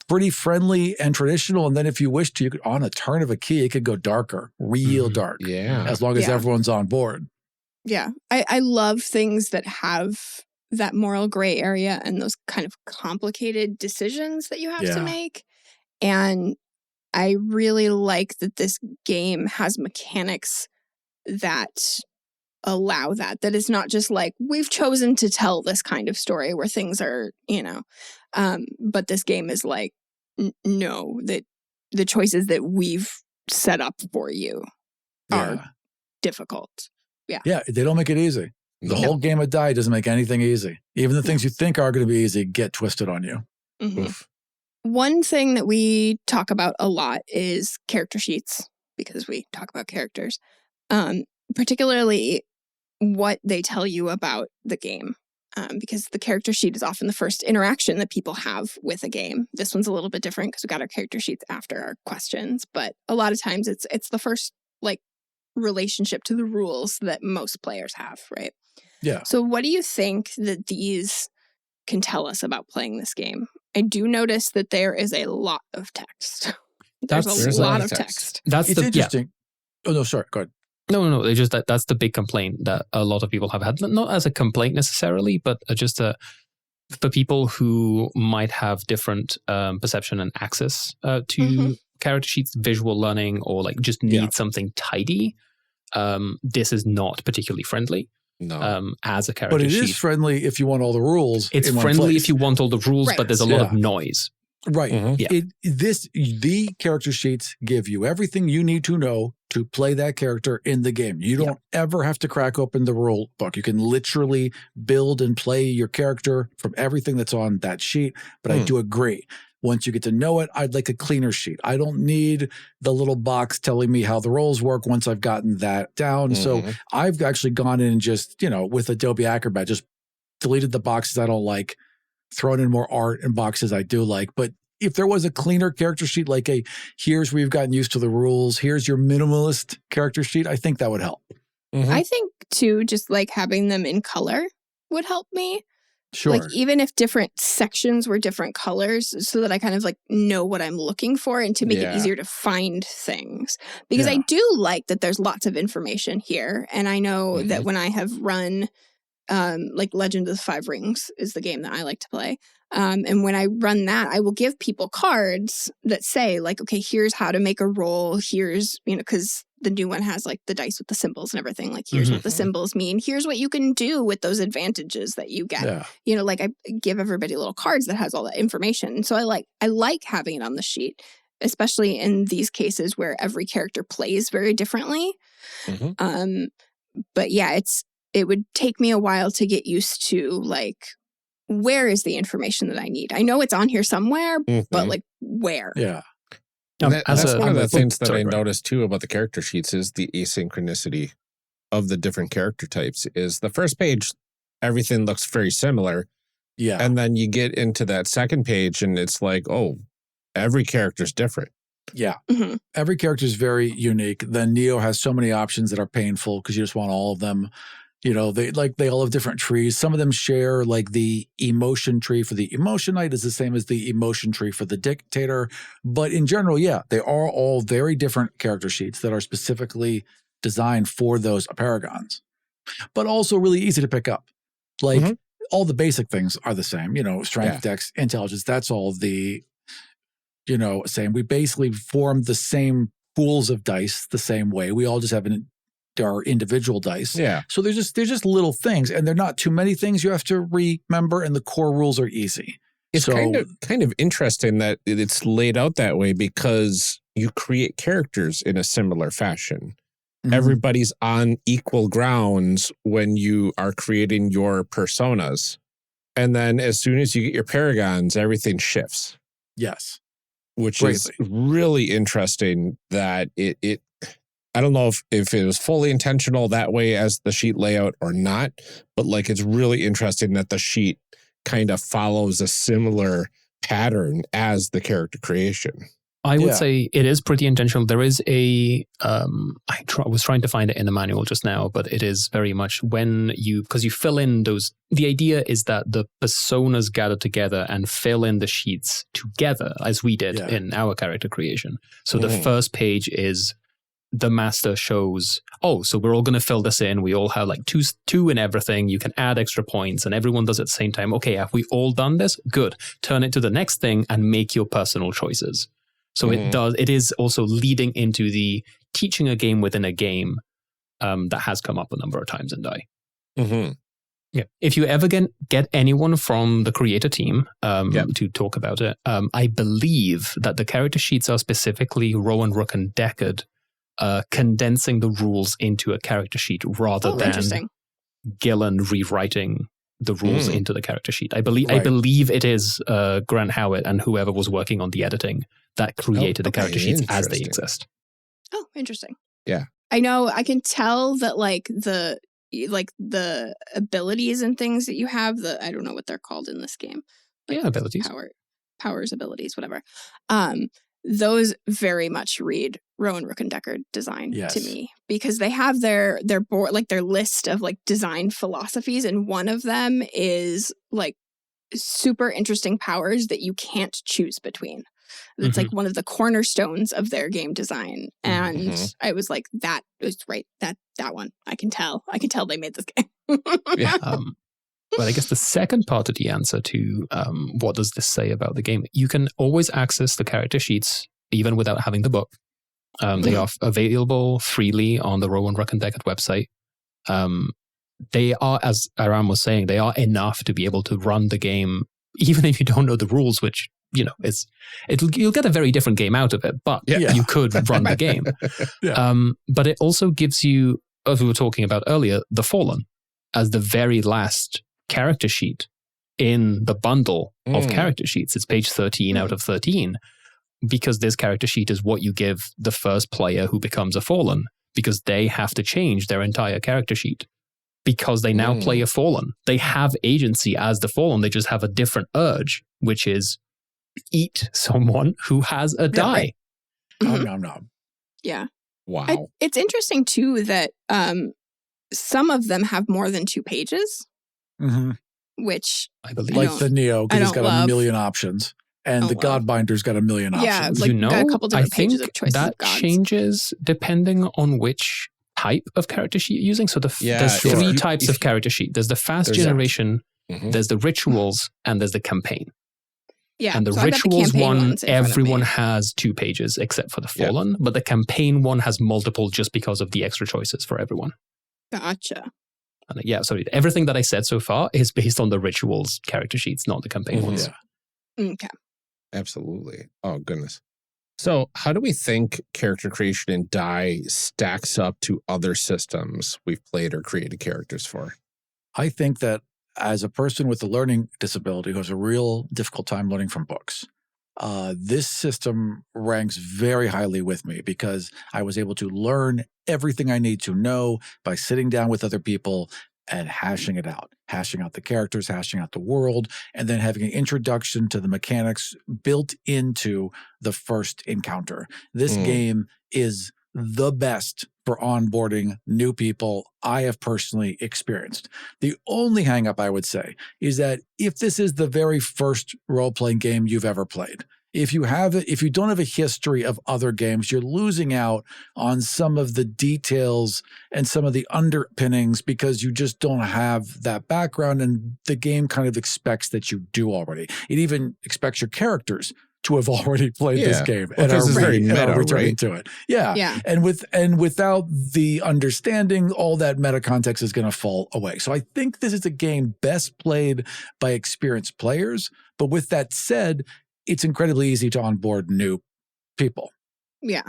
pretty friendly and traditional, and then if you wish to, you could, on a turn of a key, it could go darker, real dark, Yeah. as long as Yeah. everyone's on board. Yeah. I love things that have that moral gray area and those kind of complicated decisions that you have Yeah. to make. And I really like that this game has mechanics that allow that is not just like, we've chosen to tell this kind of story where things are, but this game is like, no, that the choices that we've set up for you are difficult. Yeah, they don't make it easy. The whole game of die doesn't make anything easy. Even the things you think are going to be easy get twisted on you. Mhm. Oof. One thing that we talk about a lot is character sheets, because we talk about characters, particularly what they tell you about the game, because the character sheet is often the first interaction that people have with a game. This one's a little bit different because we got our character sheets after our questions, but a lot of times it's the first relationship to the rules that most players have, right? Yeah. So what do you think that these can tell us about playing this game? I do notice that there is a lot of text. There's There's a lot of text. That's It's the interesting. Oh, no, sorry. Go ahead. No. It's just that's the big complaint that a lot of people have had. Not as a complaint necessarily, but just for people who might have different perception and access to character sheets, visual learning, or just need something tidy. This is not particularly friendly. No. As a character But it sheet. is friendly if you want all the rules. It's in one friendly place. if you want all the rules, Right. but there's a lot of noise. Right. Mhm. Yeah. The character sheets give you everything you need to know to play that character in the game. You don't ever have to crack open the rule book. You can literally build and play your character from everything that's on that sheet. But I do agree. Once you get to know it, I'd like a cleaner sheet. I don't need the little box telling me how the roles work once I've gotten that down. So I've actually gone in and just, with Adobe Acrobat, just deleted the boxes I don't like, thrown in more art and boxes I do like. But if there was a cleaner character sheet, like here's where you've gotten used to the rules, here's your minimalist character sheet, I think that would help. I think too, just having them in color would help me. Sure. Even if different sections were different colors, so that I kind of know what I'm looking for and to make it easier to find things. Because I do like that there's lots of information here. And I know that when I have run, Legend of the Five Rings is the game that I like to play. And when I run that, I will give people cards that say okay, here's how to make a roll. Here's, because the new one has the dice with the symbols and everything. Here's what the symbols mean. Here's what you can do with those advantages that you get. Yeah. I give everybody little cards that has all that information. So I like having it on the sheet, especially in these cases where every character plays very differently. But yeah, it would take me a while to get used to where is the information that I need? I know it's on here somewhere, but where? Yeah. That's one of the things that I noticed too about the character sheets is the asynchronicity of the different character types. Is the first page, everything looks very similar. Yeah. And then you get into that second page and it's every character's different. Yeah. Mhm. Every character is very unique. Then Neo has so many options that are painful because you just want all of them. They all have different trees. Some of them share the emotion tree for the emotion knight is the same as the emotion tree for the dictator. But in general, they are all very different character sheets that are specifically designed for those paragons, but also really easy to pick up. Like all the basic things are the same, strength, dex, intelligence. That's all the, same. We basically formed the same pools of dice the same way. We all just have our individual dice. Yeah. So they're just little things, and they're not too many things you have to remember, and the core rules are easy. It's kind of interesting that it's laid out that way because you create characters in a similar fashion. Everybody's on equal grounds when you are creating your personas. And then as soon as you get your paragons, everything shifts. Yes. Which is really interesting that it I don't know if it was fully intentional that way as the sheet layout or not, but like it's really interesting that the sheet kind of follows a similar pattern as the character creation. I would say it is pretty intentional. There is I was trying to find it in the manual just now, but it is very much because you fill in those, the idea is that the personas gather together and fill in the sheets together as we did in our character creation. So the first page is the master shows, so we're all going to fill this in. We all have like two in everything. You can add extra points and everyone does it at the same time. Okay, have we all done this? Good. Turn it to the next thing and make your personal choices. So it is also leading into the teaching a game within a game that has come up a number of times in Die. Yeah. If you ever get anyone from the creator team to talk about it, I believe that the character sheets are specifically Rowan, Rook, and Deckard condensing the rules into a character sheet rather than Gillen rewriting the rules into the character sheet. I believe it is Grant Howitt and whoever was working on the editing that created the character sheets as they exist. Oh, interesting. Yeah. I know, I can tell that the abilities and things that you have, I don't know what they're called in this game. Abilities. Powers, abilities, whatever. Those very much read Rowan, Rook, and Deckard design to me, because they have their board, their list of design philosophies, and one of them is super interesting powers that you can't choose between. It's one of the cornerstones of their game design, and I was like, that is right. That one, I can tell they made this game. But I guess the second part of the answer to what does this say about the game, you can always access the character sheets even without having the book. They are available freely on the Rowan, Rook, and Deckard website. They are, as Aram was saying, they are enough to be able to run the game, even if you don't know the rules, which, you'll get a very different game out of it, but you could run the game. But it also gives you, as we were talking about earlier, the Fallen as the very last character sheet in the bundle of character sheets. It's page 13 out of 13, because this character sheet is what you give the first player who becomes a Fallen, because they have to change their entire character sheet because they now play a Fallen. They have agency as the Fallen. They just have a different urge, which is eat someone who has a die. Nom nom. Yeah. Wow. It's interesting too that some of them have more than 2 pages, which I believe, like the Neo, because it's got a million options, and the Godbinder's got a million options. Yeah, got a couple different pages of choices. That of gods. changes depending on which type of character sheet you're using. So there's 3 types of character sheet. There's the fast generation, there's the rituals, and there's the campaign. Yeah, and the rituals one, everyone has 2 pages except for the Fallen, but the campaign one has multiple just because of the extra choices for everyone. Gotcha. And sorry, everything that I said so far is based on the rituals character sheets, not the campaign ones. Okay. Absolutely. Oh, goodness. So how do we think character creation in Die stacks up to other systems we've played or created characters for? I think that as a person with a learning disability who has a real difficult time learning from books, this system ranks very highly with me, because I was able to learn everything I need to know by sitting down with other people and hashing it out, hashing out the characters, hashing out the world, and then having an introduction to the mechanics built into the first encounter. This game is the best for onboarding new people I have personally experienced. The only hang up I would say is that if this is the very first role-playing game you've ever played, If you don't have a history of other games, you're losing out on some of the details and some of the underpinnings because you just don't have that background, and the game kind of expects that you do already. It even expects your characters to have already played this game and are returning to it. Yeah. And without the understanding, all that meta context is going to fall away. So I think this is a game best played by experienced players. But with that said, it's incredibly easy to onboard new people. Yeah.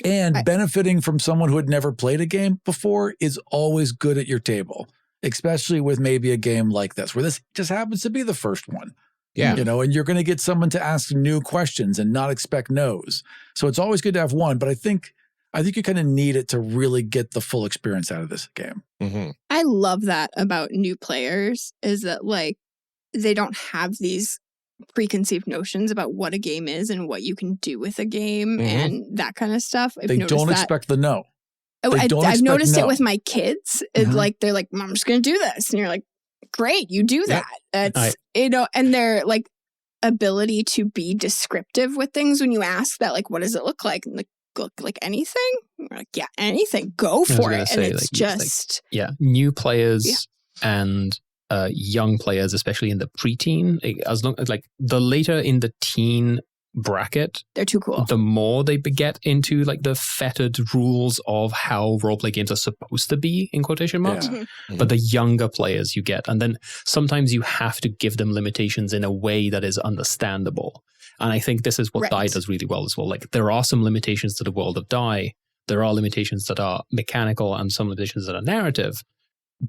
And benefiting from someone who had never played a game before is always good at your table, especially with maybe a game like this, where this just happens to be the first one. Yeah. And you're going to get someone to ask new questions and not expect no's. So it's always good to have one, but I think you kind of need it to really get the full experience out of this game. Mm-hmm. I love that about new players, is that like they don't have these preconceived notions about what a game is and what you can do with a game and that kind of stuff. They don't expect the no. I've noticed it with my kids. Like they're like, "Mom, I'm just going to do this," and you're like, "Great, you do that." That's and their like ability to be descriptive with things when you ask that, like, "What does it look like?" And look like anything. And we're like, "Yeah, anything. Go for it." And it's just new players and young players, especially in the preteen, as long as like the later in the teen bracket, they're too cool. The more they get into like the fettered rules of how roleplay games are supposed to be, in quotation marks. But the younger players you get, and then sometimes you have to give them limitations in a way that is understandable. And I think this is what Die does really well as well. Like there are some limitations to the world of Die. There are limitations that are mechanical and some limitations that are narrative.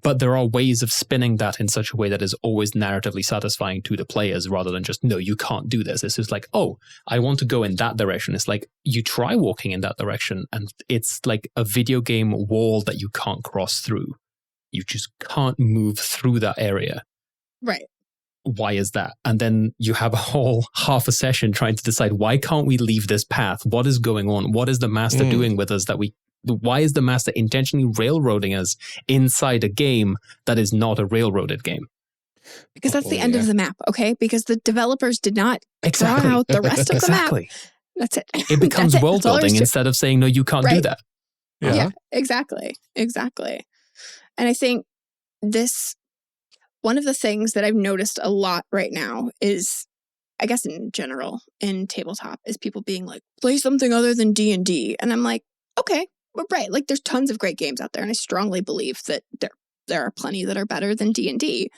But there are ways of spinning that in such a way that is always narratively satisfying to the players rather than just, no, you can't do this. It's just like, oh, I want to go in that direction. It's like you try walking in that direction and it's like a video game wall that you can't cross through. You just can't move through that area. Right. Why is that? And then you have a whole half a session trying to decide, why can't we leave this path? What is going on? What is the master doing with us why is the master intentionally railroading us inside a game that is not a railroaded game? Because that's the end of the map, okay? Because the developers did not draw out the rest of the map. That's it. It becomes world building instead of saying, no, you can't do that. Yeah, exactly. And I think one of the things that I've noticed a lot right now is, I guess in general, in tabletop, is people being like, play something other than D&D. And I'm like, okay. Well, right. Like there's tons of great games out there. And I strongly believe that there are plenty that are better than D&D,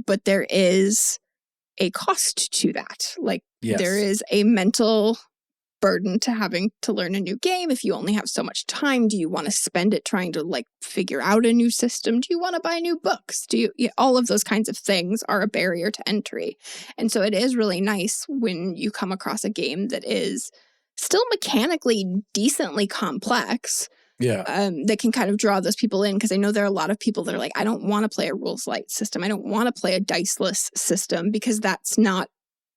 but there is a cost to that. Like there is a mental burden to having to learn a new game. If you only have so much time, do you want to spend it trying to like figure out a new system? Do you want to buy new books? All of those kinds of things are a barrier to entry. And so it is really nice when you come across a game that is still mechanically decently complex, that can kind of draw those people in, because I know there are a lot of people that are like, I don't want to play a rules light system. I don't want to play a diceless system because that's not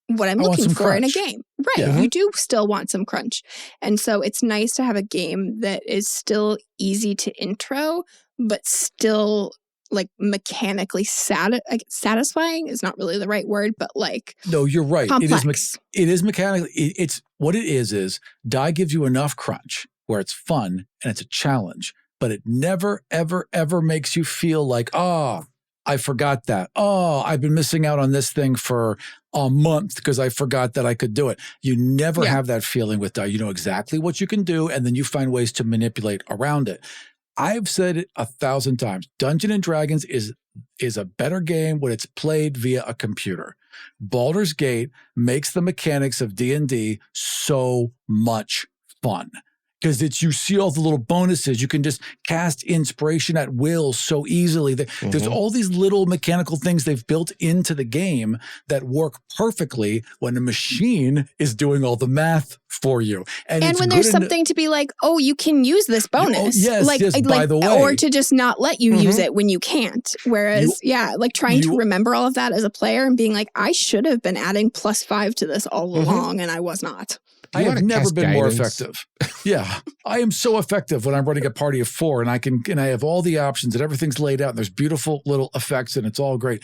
what I'm looking for in a game. Right. You do still want some crunch. And so it's nice to have a game that is still easy to intro, but still like mechanically satisfying is not really the right word, but like no, you're right. Complex. It is mechanically. It's what it is Die gives you enough crunch where it's fun and it's a challenge, but it never, ever, ever makes you feel like, oh, I forgot that. Oh, I've been missing out on this thing for a month because I forgot that I could do it. You never have that feeling with Die. You know exactly what you can do, and then you find ways to manipulate around it. I've said it 1,000 times. Dungeons & Dragons is a better game when it's played via a computer. Baldur's Gate makes the mechanics of D&D so much fun. Because you see all the little bonuses. You can just cast inspiration at will so easily. There's all these little mechanical things they've built into the game that work perfectly when a machine is doing all the math for you. And when there's something to be like, oh, you can use this bonus. By the way. Or to just not let you use it when you can't. Whereas, trying to remember all of that as a player and being like, I should have been adding +5 to this all along, and I was not. I have never been more effective. I am so effective when I'm running a party of 4 and I have all the options and everything's laid out and there's beautiful little effects and it's all great.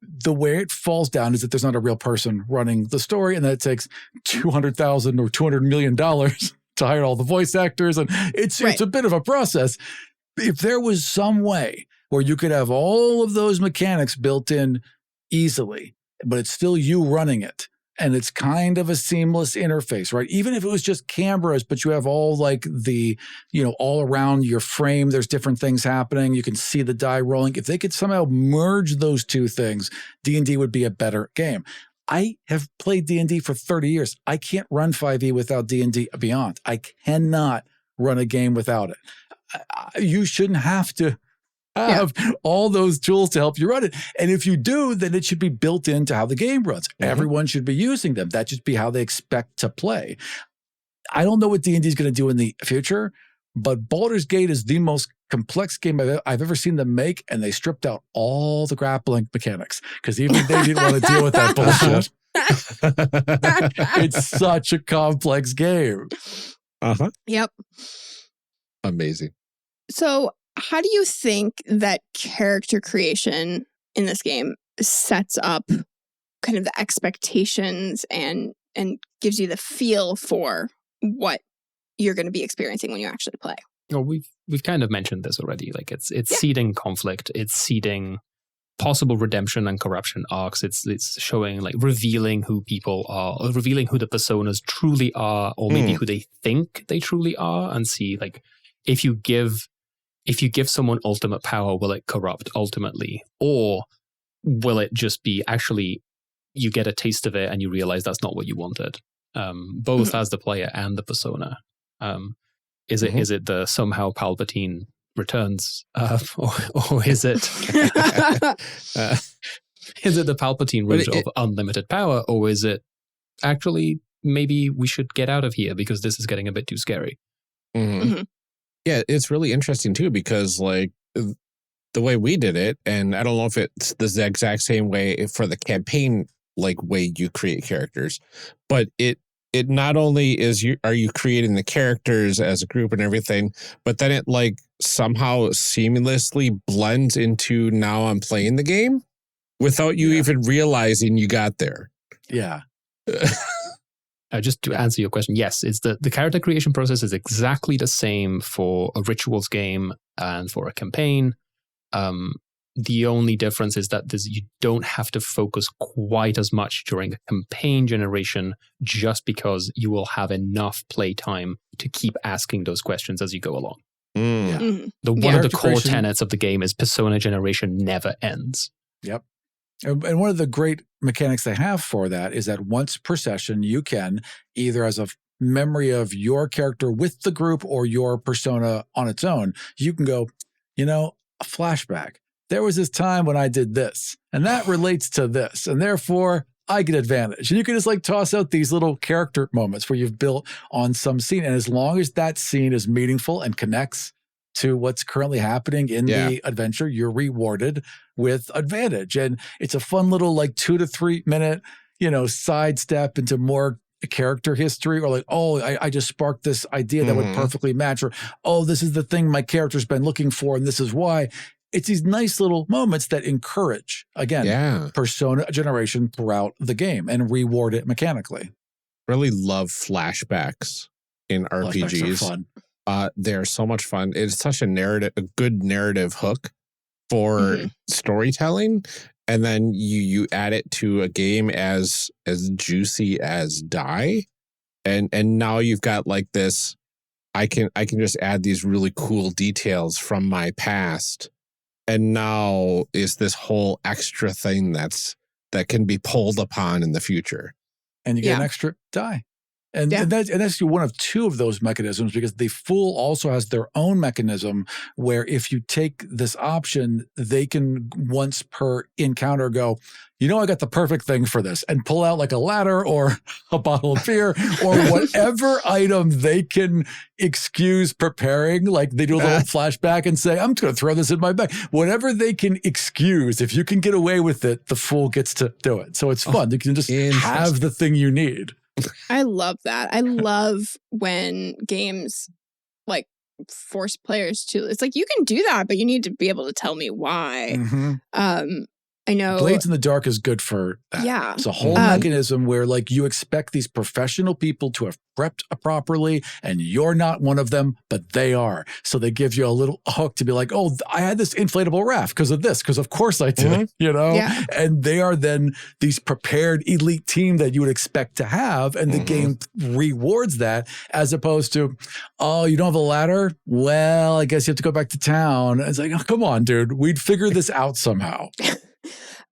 the way it falls down is that there's not a real person running the story, and that it takes $200,000 or $200 million to hire all the voice actors, and it's a bit of a process. If there was some way where you could have all of those mechanics built in easily, but it's still you running it, and it's kind of a seamless interface, right? Even if it was just cameras, but you have all like the, all around your frame, there's different things happening. You can see the die rolling. If they could somehow merge those two things, D&D would be a better game. I have played D&D for 30 years. I can't run 5e without D&D Beyond. I cannot run a game without it. You shouldn't have to have all those tools to help you run it. And if you do, then it should be built into how the game runs. Everyone should be using them. That should be how they expect to play. I don't know what D&D is going to do in the future, but Baldur's Gate is the most complex game I've ever seen them make, and they stripped out all the grappling mechanics because even they didn't want to deal with that bullshit. It's such a complex game. Yep. Amazing. So how do you think that character creation in this game sets up kind of the expectations and gives you the feel for what you're going to be experiencing when you actually play? Well, we've kind of mentioned this already. Like it's seeding conflict, it's seeding possible redemption and corruption arcs. It's showing, like, revealing who people are, or revealing who the personas truly are, or maybe who they think they truly are, and see, like, if you give someone ultimate power, will it corrupt ultimately? Or will it just be actually you get a taste of it and you realize that's not what you wanted? Both as the player and the persona. Is it the somehow Palpatine returns, or is it is it the Palpatine route of unlimited power, or is it actually maybe we should get out of here because this is getting a bit too scary? Yeah, it's really interesting too, because like the way we did it, and I don't know if it's the exact same way for the campaign, like way you create characters, but it not only are you creating the characters as a group and everything, but then it like somehow seamlessly blends into now I'm playing the game without you even realizing you got there. Yeah. Just to answer your question, yes, it's the character creation process is exactly the same for a rituals game and for a campaign. The only difference is that you don't have to focus quite as much during a campaign generation, just because you will have enough playtime to keep asking those questions as you go along. One of the core tenets of the game is persona generation never ends. Yep. And one of the great mechanics they have for that is that once per session, you can, either as a memory of your character with the group or your persona on its own, you can go, a flashback. There was this time when I did this, and that relates to this, and therefore I get advantage. And you can just like toss out these little character moments where you've built on some scene. And as long as that scene is meaningful and connects to what's currently happening in the adventure, you're rewarded with advantage. And it's a fun little like 2 to 3 minute, sidestep into more character history, or like, I just sparked this idea that would perfectly match, or, this is the thing my character's been looking for, and this is why. It's these nice little moments that encourage, again, persona generation throughout the game and reward it mechanically. Really love flashbacks in RPGs. Flashbacks are fun. They're so much fun. It's such a good narrative hook for storytelling. And then you add it to a game as juicy as Die. And now you've got like this, I can just add these really cool details from my past. And now is this whole extra thing that can be pulled upon in the future. And you get an extra die. And that's one of two of those mechanisms, because the Fool also has their own mechanism where if you take this option, they can once per encounter go, I got the perfect thing for this, and pull out like a ladder or a bottle of beer or whatever item they can excuse preparing. Like they do a little flashback and say, I'm just going to throw this in my bag. Whatever they can excuse, if you can get away with it, the Fool gets to do it. So it's fun. You can just have the thing you need. I love that. I love when games like force players to, it's like, you can do that, but you need to be able to tell me why. I know Blades in the Dark is good for that. Yeah. It's a whole mechanism where like you expect these professional people to have prepped properly and you're not one of them, but they are. So they give you a little hook to be like, oh, I had this inflatable raft because of this, because of course I did, you know? Yeah. And they are then these prepared elite team that you would expect to have. And the game rewards that as opposed to, oh, you don't have a ladder? Well, I guess you have to go back to town. It's like, oh, come on, dude. We'd figure this out somehow.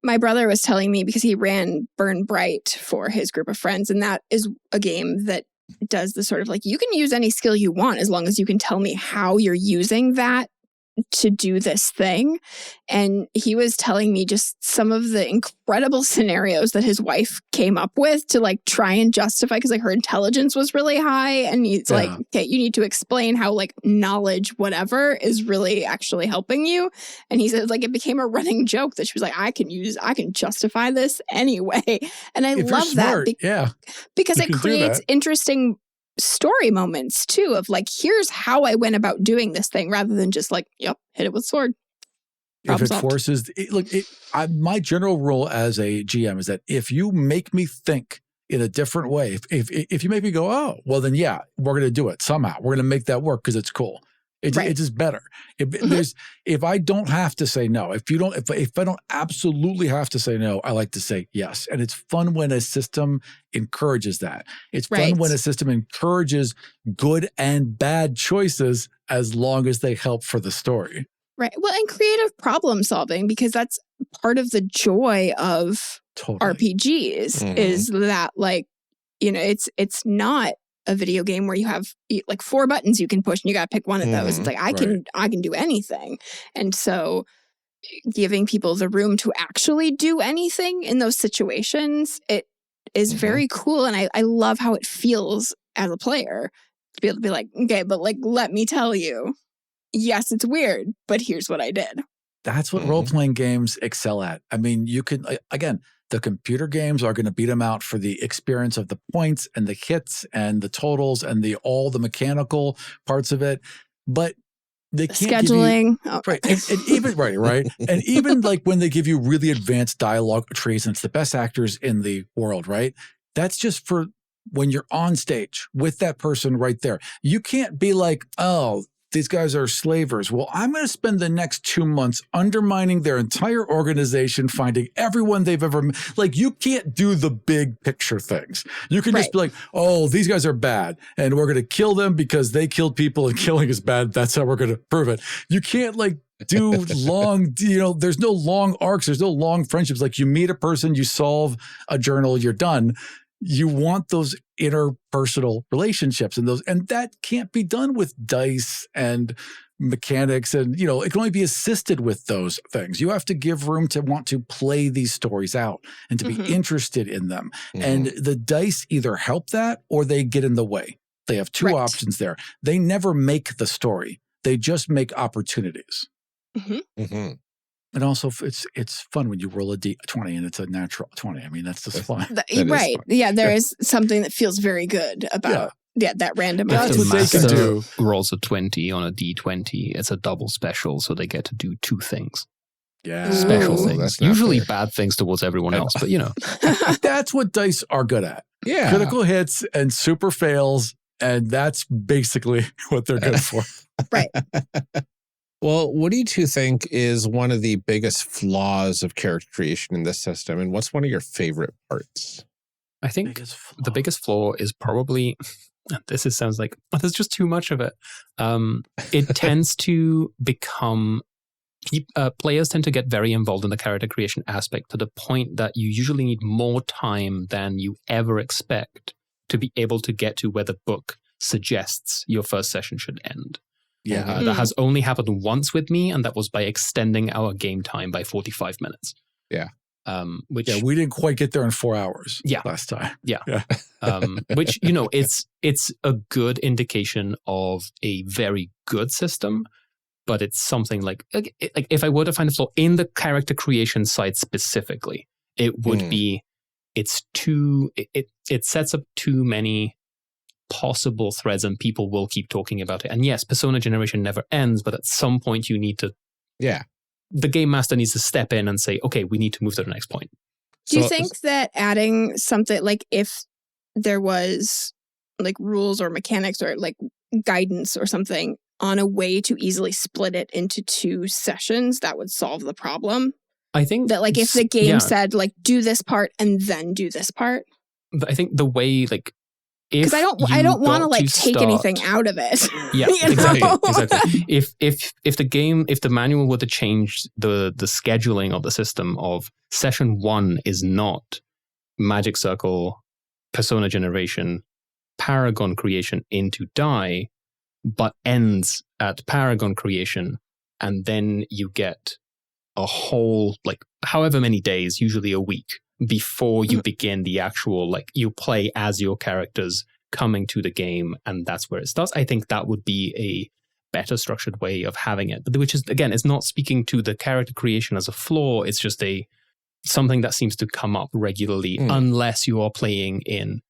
My brother was telling me because he ran Burn Bright for his group of friends, and that is a game that does the sort of like, you can use any skill you want as long as you can tell me how you're using that to do this thing. And he was telling me just some of the incredible scenarios that his wife came up with to like try and justify, because like her intelligence was really high, and he's like, okay, you need to explain how like knowledge whatever is really actually helping you. And he said like it became a running joke that she was like, I can justify this anyway. And I love that because it creates interesting story moments too of like, here's how I went about doing this thing, rather than just like, yep, hit it with sword. If it forces, my general rule as a GM is that if you make me think in a different way, if you make me go, oh, well then yeah, we're going to do it somehow. We're going to make that work because it's cool. It's just better. If I don't have to say no, if I don't absolutely have to say no, I like to say yes. And it's fun when a system encourages that. It's fun when a system encourages good and bad choices as long as they help for the story. Right. Well, and creative problem solving, because that's part of the joy of RPGs is that like, you know, it's not a video game where you have like 4 buttons you can push and you got to pick one of those. It's like, I can do anything. And so giving people the room to actually do anything in those situations, it is very cool. And I love how it feels as a player to be able to be like, okay, but like, let me tell you, yes, it's weird, but here's what I did. That's what role-playing games excel at. I mean, you can, again, the computer games are going to beat them out for the experience of the points and the hits and the totals and all the mechanical parts of it. But they can't scheduling. And even and even like when they give you really advanced dialogue trees and it's the best actors in the world, right? That's just for when you're on stage with that person right there. You can't be like, oh, these guys are slavers. Well, I'm going to spend the next 2 months undermining their entire organization, finding everyone they've ever met. Like, you can't do the big picture things. You can just be like, oh, these guys are bad, and we're going to kill them because they killed people and killing is bad. That's how we're going to prove it. You can't like do long, there's no long arcs. There's no long friendships. Like, you meet a person, you solve a journal, you're done. You want those interpersonal relationships and that can't be done with dice and mechanics. And, it can only be assisted with those things. You have to give room to want to play these stories out and to be interested in them. And the dice either help that or they get in the way. They have 2 options there. They never make the story. They just make opportunities. And also, it's fun when you roll a D20 and it's a natural 20. I mean, that's just fun. Fun. Yeah, there is something that feels very good about that random. That's what they can do. Rolls a 20 on a D20. It's a double special, so they get to do 2 things. Yeah. Special things. Usually bad things towards everyone else, but That's what dice are good at. Yeah. Critical hits and super fails, and that's basically what they're good for. Right. Well, what do you 2 think is one of the biggest flaws of character creation in this system? And what's one of your favorite parts? I think the biggest flaw is probably, sounds like there's just too much of it. It tends to become, players tend to get very involved in the character creation aspect to the point that you usually need more time than you ever expect to be able to get to where the book suggests your first session should end. Yeah. That has only happened once with me, and that was by extending our game time by 45 minutes. Yeah. We didn't quite get there in 4 hours last time. Yeah. Which, it's a good indication of a very good system, but it's something like if I were to find a flaw in the character creation side specifically, it would be, it sets up too many possible threads and people will keep talking about it. And yes, persona generation never ends, but at some point you need to the game master needs to step in and say, okay, we need to move to the next point. Do you think that adding something like if there was like rules or mechanics or like guidance or something on a way to easily split it into 2 sessions, that would solve the problem? I think that like if the game said like do this part and then do this part. I think the way like because I don't want to like take anything out of it. Yeah, exactly. If the manual were to change the scheduling of the system of session 1 is not magic circle, persona generation, paragon creation into die, but ends at paragon creation, and then you get a whole like however many days, usually a week, before you begin the actual like you play as your characters coming to the game, and that's where it starts. I think that would be a better structured way of having it, which is again, it's not speaking to the character creation as a flaw. It's just something that seems to come up regularly, unless you are playing in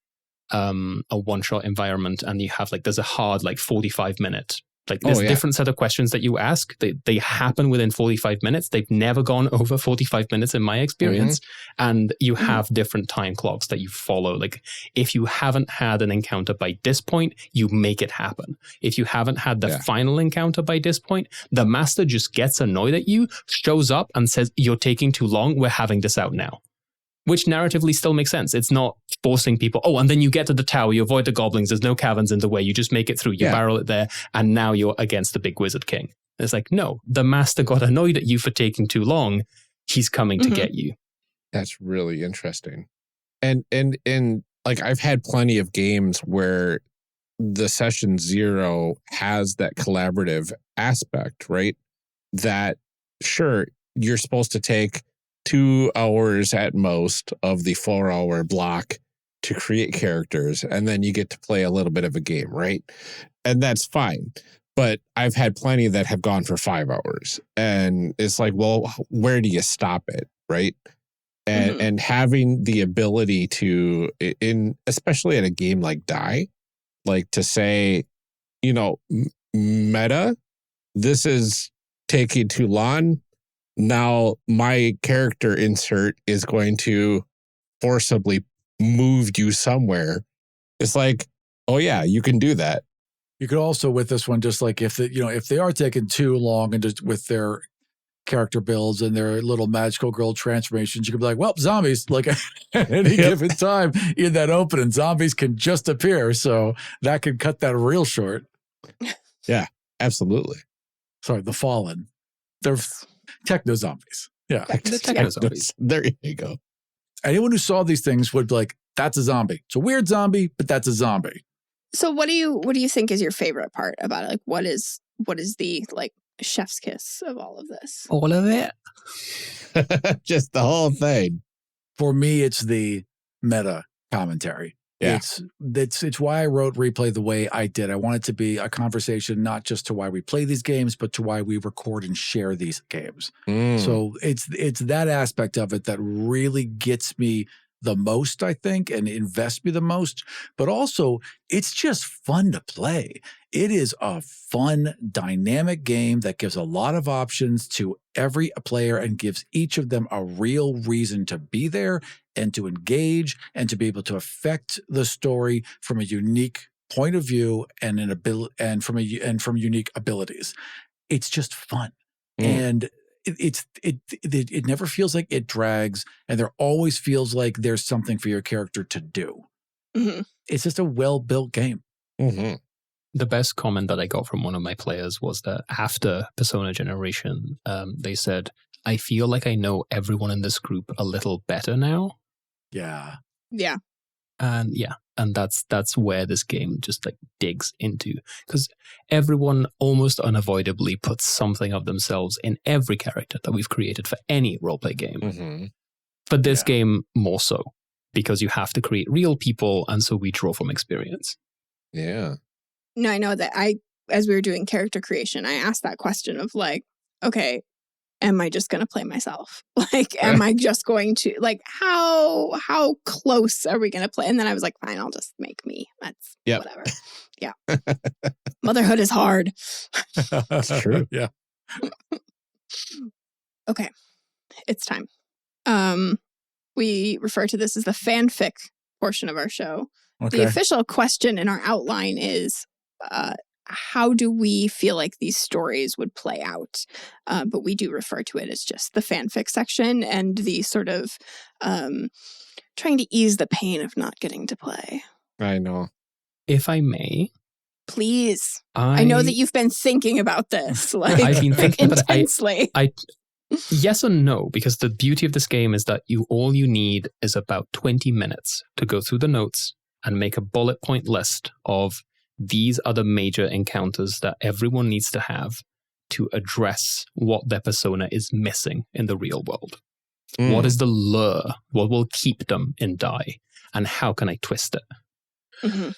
a one-shot environment and you have like there's a hard like 45-minute. Like there's a different set of questions that you ask. They happen within 45 minutes. They've never gone over 45 minutes in my experience. And you have different time clocks that you follow. Like if you haven't had an encounter by this point, you make it happen. If you haven't had the final encounter by this point, the master just gets annoyed at you, shows up and says, you're taking too long. We're having this out now. Which narratively still makes sense. It's not forcing people, and then you get to the tower, you avoid the goblins, there's no caverns in the way, you just make it through, you barrel it there, and now you're against the big wizard king. It's like, no, the master got annoyed at you for taking too long. He's coming to get you. That's really interesting. And like I've had plenty of games where the session 0 has that collaborative aspect, right? That sure, you're supposed to take 2 hours at most of the 4-hour block to create characters, and then you get to play a little bit of a game, right? And that's fine. But I've had plenty that have gone for 5 hours. And it's like, well, where do you stop it, right? And having the ability to, especially in a game like Die, like to say, meta, this is taking too long. Now my character insert is going to forcibly move you somewhere. It's like, oh yeah, you can do that. You could also with this one, just like if they are taking too long and just with their character builds and their little magical girl transformations, you could be like, well, zombies, like at any given time in that opening, zombies can just appear. So that could cut that real short. Yeah, absolutely. Sorry, the Fallen. They're techno zombies. Yeah. The techno zombies. There you go. Anyone who saw these things would be like, that's a zombie. It's a weird zombie, but that's a zombie. So what do you think is your favorite part about it? Like what is the like chef's kiss of all of this? All of it. Just the whole thing. For me, it's the meta commentary. Yeah. It's why I wrote Replay the way I did. I want it to be a conversation, not just to why we play these games, but to why we record and share these games. So it's that aspect of it that really gets me the most, I think, and invests me the most. But also, it's just fun to play. It is a fun, dynamic game that gives a lot of options to every player and gives each of them a real reason to be there and to engage and to be able to affect the story from a unique point of view and from unique abilities. It's just fun. And it never feels like it drags, and there always feels like there's something for your character to do. It's just a well-built game. The best comment that I got from one of my players was that after Persona Generation, they said, I feel like I know everyone in this group a little better now. Yeah. And that's where this game just like digs into, because everyone almost unavoidably puts something of themselves in every character that we've created for any roleplay game. But this game more so, because you have to create real people, and so we draw from experience. Yeah. No, I know that as we were doing character creation, I asked that question of like, okay, am I just going to play myself? Like, am I just going to, like, how close are we going to play? And then I was like, fine, I'll just make me. That's whatever. Yeah. Motherhood is hard. That's true. Yeah. Okay, it's time. We refer to this as the fanfic portion of our show. Okay. The official question in our outline is, how do we feel like these stories would play out? But we do refer to it as just the fanfic section and the sort of trying to ease the pain of not getting to play. I know. If I may, please. I know that you've been thinking about this. Like, I've been thinking intensely. I yes and no, because the beauty of this game is that all you need is about 20 minutes to go through the notes and make a bullet point list of these are the major encounters that everyone needs to have to address what their persona is missing in the real world. What is the lure? What will keep them in die? And how can I twist it? Mm-hmm.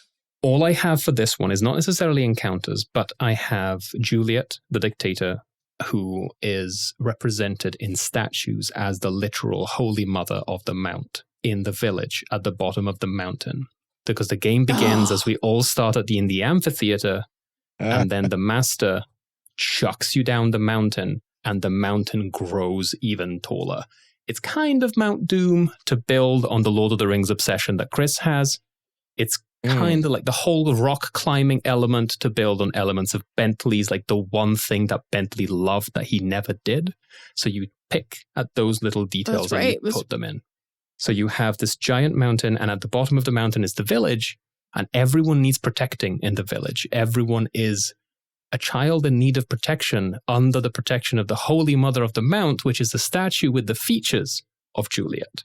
All I have for this one is not necessarily encounters, but I have Juliet, the dictator, who is represented in statues as the literal Holy Mother of the Mount in the village at the bottom of the mountain. Because the game begins as we all start in the amphitheater, and then the master chucks you down the mountain, and the mountain grows even taller. It's kind of Mount Doom to build on the Lord of the Rings obsession that Chris has. It's kind of like the whole rock climbing element to build on elements of Bentley's, like the one thing that Bentley loved that he never did. So you pick at those little details and you put them in. So you have this giant mountain, and at the bottom of the mountain is the village, and everyone needs protecting in the village. Everyone is a child in need of protection under the protection of the Holy Mother of the Mount, which is the statue with the features of Juliet.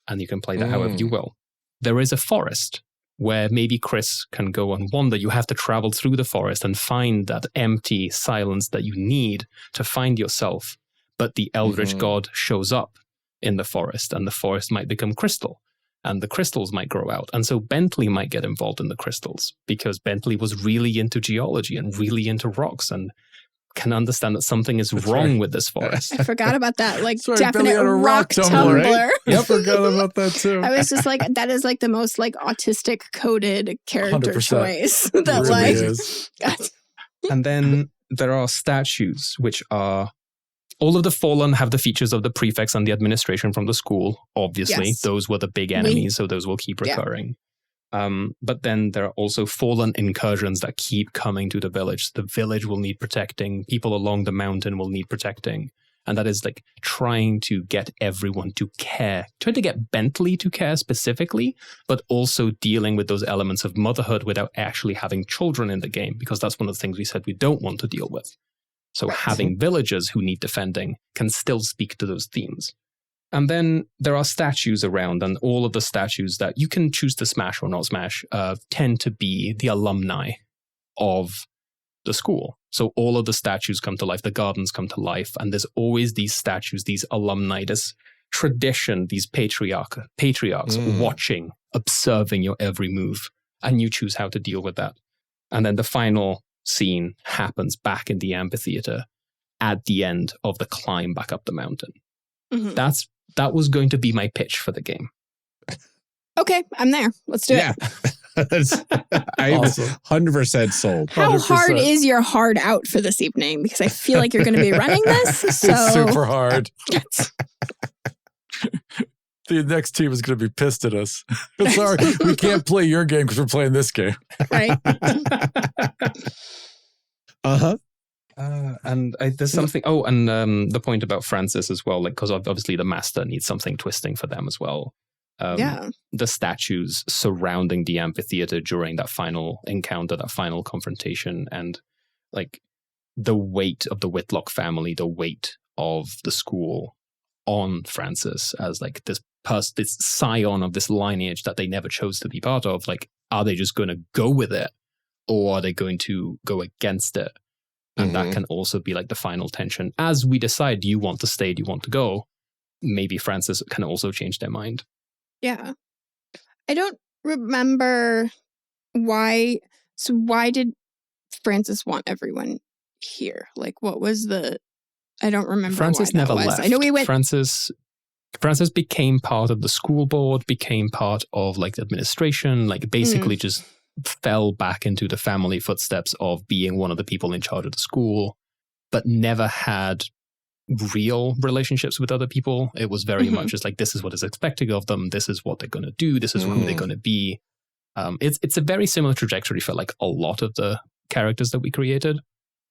And you can play that however you will. There is a forest where maybe Chris can go and wander. You have to travel through the forest and find that empty silence that you need to find yourself. But the Eldritch God shows up in the forest, and the forest might become crystal, and the crystals might grow out. And so Bentley might get involved in the crystals because Bentley was really into geology and really into rocks and can understand that something is wrong with this forest. I forgot about that. Like, Sorry, definite Billy had a rock tumbler. Right? Yep, forgot about that too. I was just like, that is like the most like autistic coded character 100%. choice. That Really like is. And then there are statues, which are all of the fallen have the features of the prefects and the administration from the school. Obviously, those were the big enemies, so those will keep recurring. But then there are also fallen incursions that keep coming to the village. The village will need protecting. People along the mountain will need protecting. And that is like trying to get everyone to care, trying to get Bentley to care specifically, but also dealing with those elements of motherhood without actually having children in the game, because that's one of the things we said we don't want to deal with. So having villagers who need defending can still speak to those themes. And then there are statues around, and all of the statues that you can choose to smash or not smash tend to be the alumni of the school. So all of the statues come to life, the gardens come to life, and there's always these statues, these alumni, this tradition, these patriarchs watching, observing your every move, and you choose how to deal with that. And then the final scene happens back in the amphitheater at the end of the climb back up the mountain. That was going to be my pitch for the game. Okay, I'm there. Let's do it. I'm 100% sold. How 100%. hard is your hard out for this evening? Because I feel like you're going to be running this. So It's super hard. The next team is going to be pissed at us. Sorry, we can't play your game because we're playing this game. Right. And there's something. Oh, and the point about Francis as well, like because obviously the master needs something twisting for them as well. The statues surrounding the amphitheater during that final encounter, that final confrontation, and like the weight of the Whitlock family, the weight of the school on Francis as like this scion of this lineage that they never chose to be part of. Like, are they just going to go with it, or are they going to go against it? And that can also be like the final tension. As we decide, do you want to stay, do you want to go? Maybe Francis can also change their mind. Yeah. I don't remember why. So why did Francis want everyone here? Like, what was I don't remember. Francis why that never was. left. I know we went. Francis became part of the school board, became part of like the administration, like basically just fell back into the family footsteps of being one of the people in charge of the school, but never had real relationships with other people. It was very much just like, this is what is expected of them. This is what they're going to do. This is who they're going to be. It's a very similar trajectory for like a lot of the characters that we created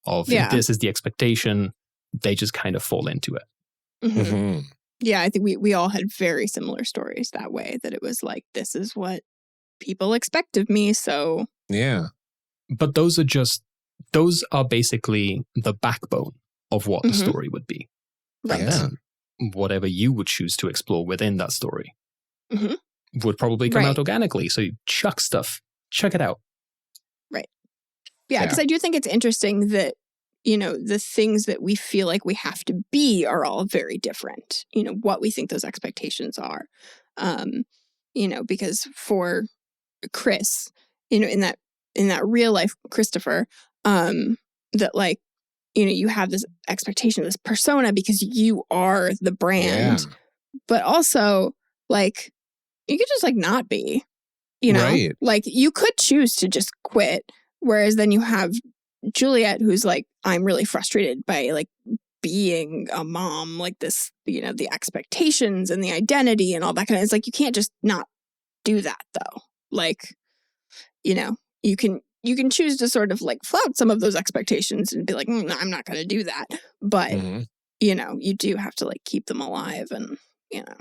of this is the expectation. They just kind of fall into it. Yeah, I think we all had very similar stories that way, that it was like, this is what people expect of me. So yeah. But those are basically the backbone of what the story would be. Right. Yeah. Whatever you would choose to explore within that story would probably come out organically. So you chuck it out. Right. Yeah, because I do think it's interesting that, you know, the things that we feel like we have to be are all very different. You know, what we think those expectations are. You know, because for Chris, you know, in that real life Christopher, that like, you know, you have this expectation of this persona because you are the brand, but also like you could just like not be, you know, like you could choose to just quit. Whereas then you have Juliet, who's like, I'm really frustrated by like being a mom, like this, you know, the expectations and the identity and all that kind of, it's like, you can't just not do that though. Like, you know, you can choose to sort of like flout some of those expectations and be like, no, I'm not going to do that. But, you know, you do have to like keep them alive and, you know,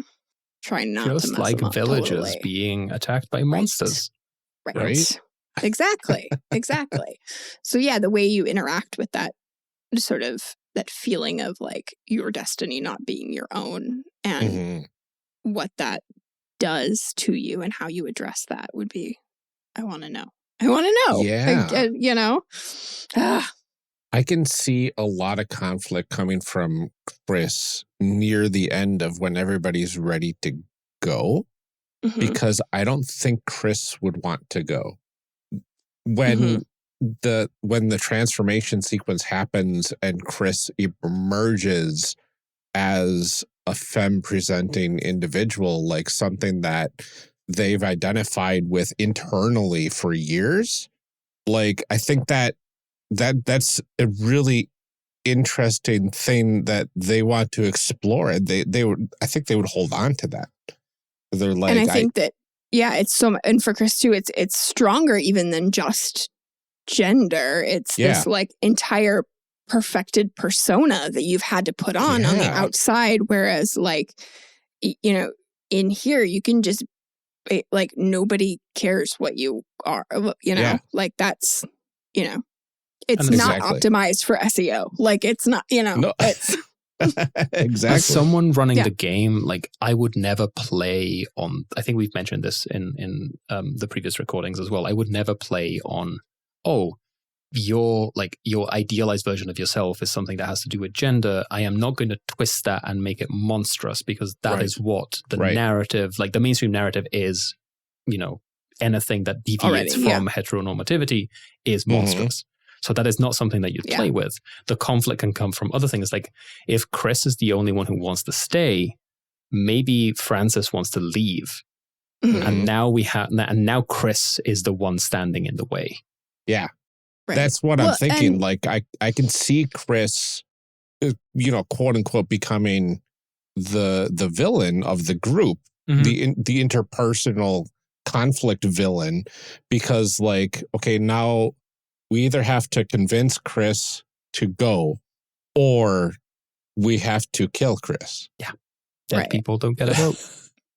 try not just to mess like them up villagers totally. Being attacked by monsters. Right. Exactly. So yeah, the way you interact with that sort of that feeling of like your destiny not being your own and what that does to you and how you address that would be, I want to know. Yeah. You know? I can see a lot of conflict coming from Chris near the end of when everybody's ready to go, because I don't think Chris would want to go. When the transformation sequence happens and Chris emerges as a femme presenting individual, like something that they've identified with internally for years, like I think that's a really interesting thing that they want to explore. And I think they would hold on to that. They're like, and I think that it's so, and for Chris too, it's stronger even than just gender. It's this like entire perfected persona that you've had to put on the outside. Whereas like, you know, in here you can just like, nobody cares what you are, you know, like that's, you know, it's not optimized for SEO. Like it's not, you know, it's exactly. As someone running the game, like I would never play on, I think we've mentioned this in the previous recordings as well. I would never play on, your idealized version of yourself is something that has to do with gender. I am not going to twist that and make it monstrous, because that is what the narrative, like the mainstream narrative is, you know, anything that deviates from heteronormativity is monstrous. So that is not something that you'd play with. The conflict can come from other things. Like if Chris is the only one who wants to stay, maybe Francis wants to leave. And now Chris is the one standing in the way. Yeah. That's what I'm thinking. Like I can see Chris, you know, quote unquote, becoming the villain of the group, the interpersonal conflict villain, because like, okay, now we either have to convince Chris to go or we have to kill Chris. Yeah. Dead people don't get a vote.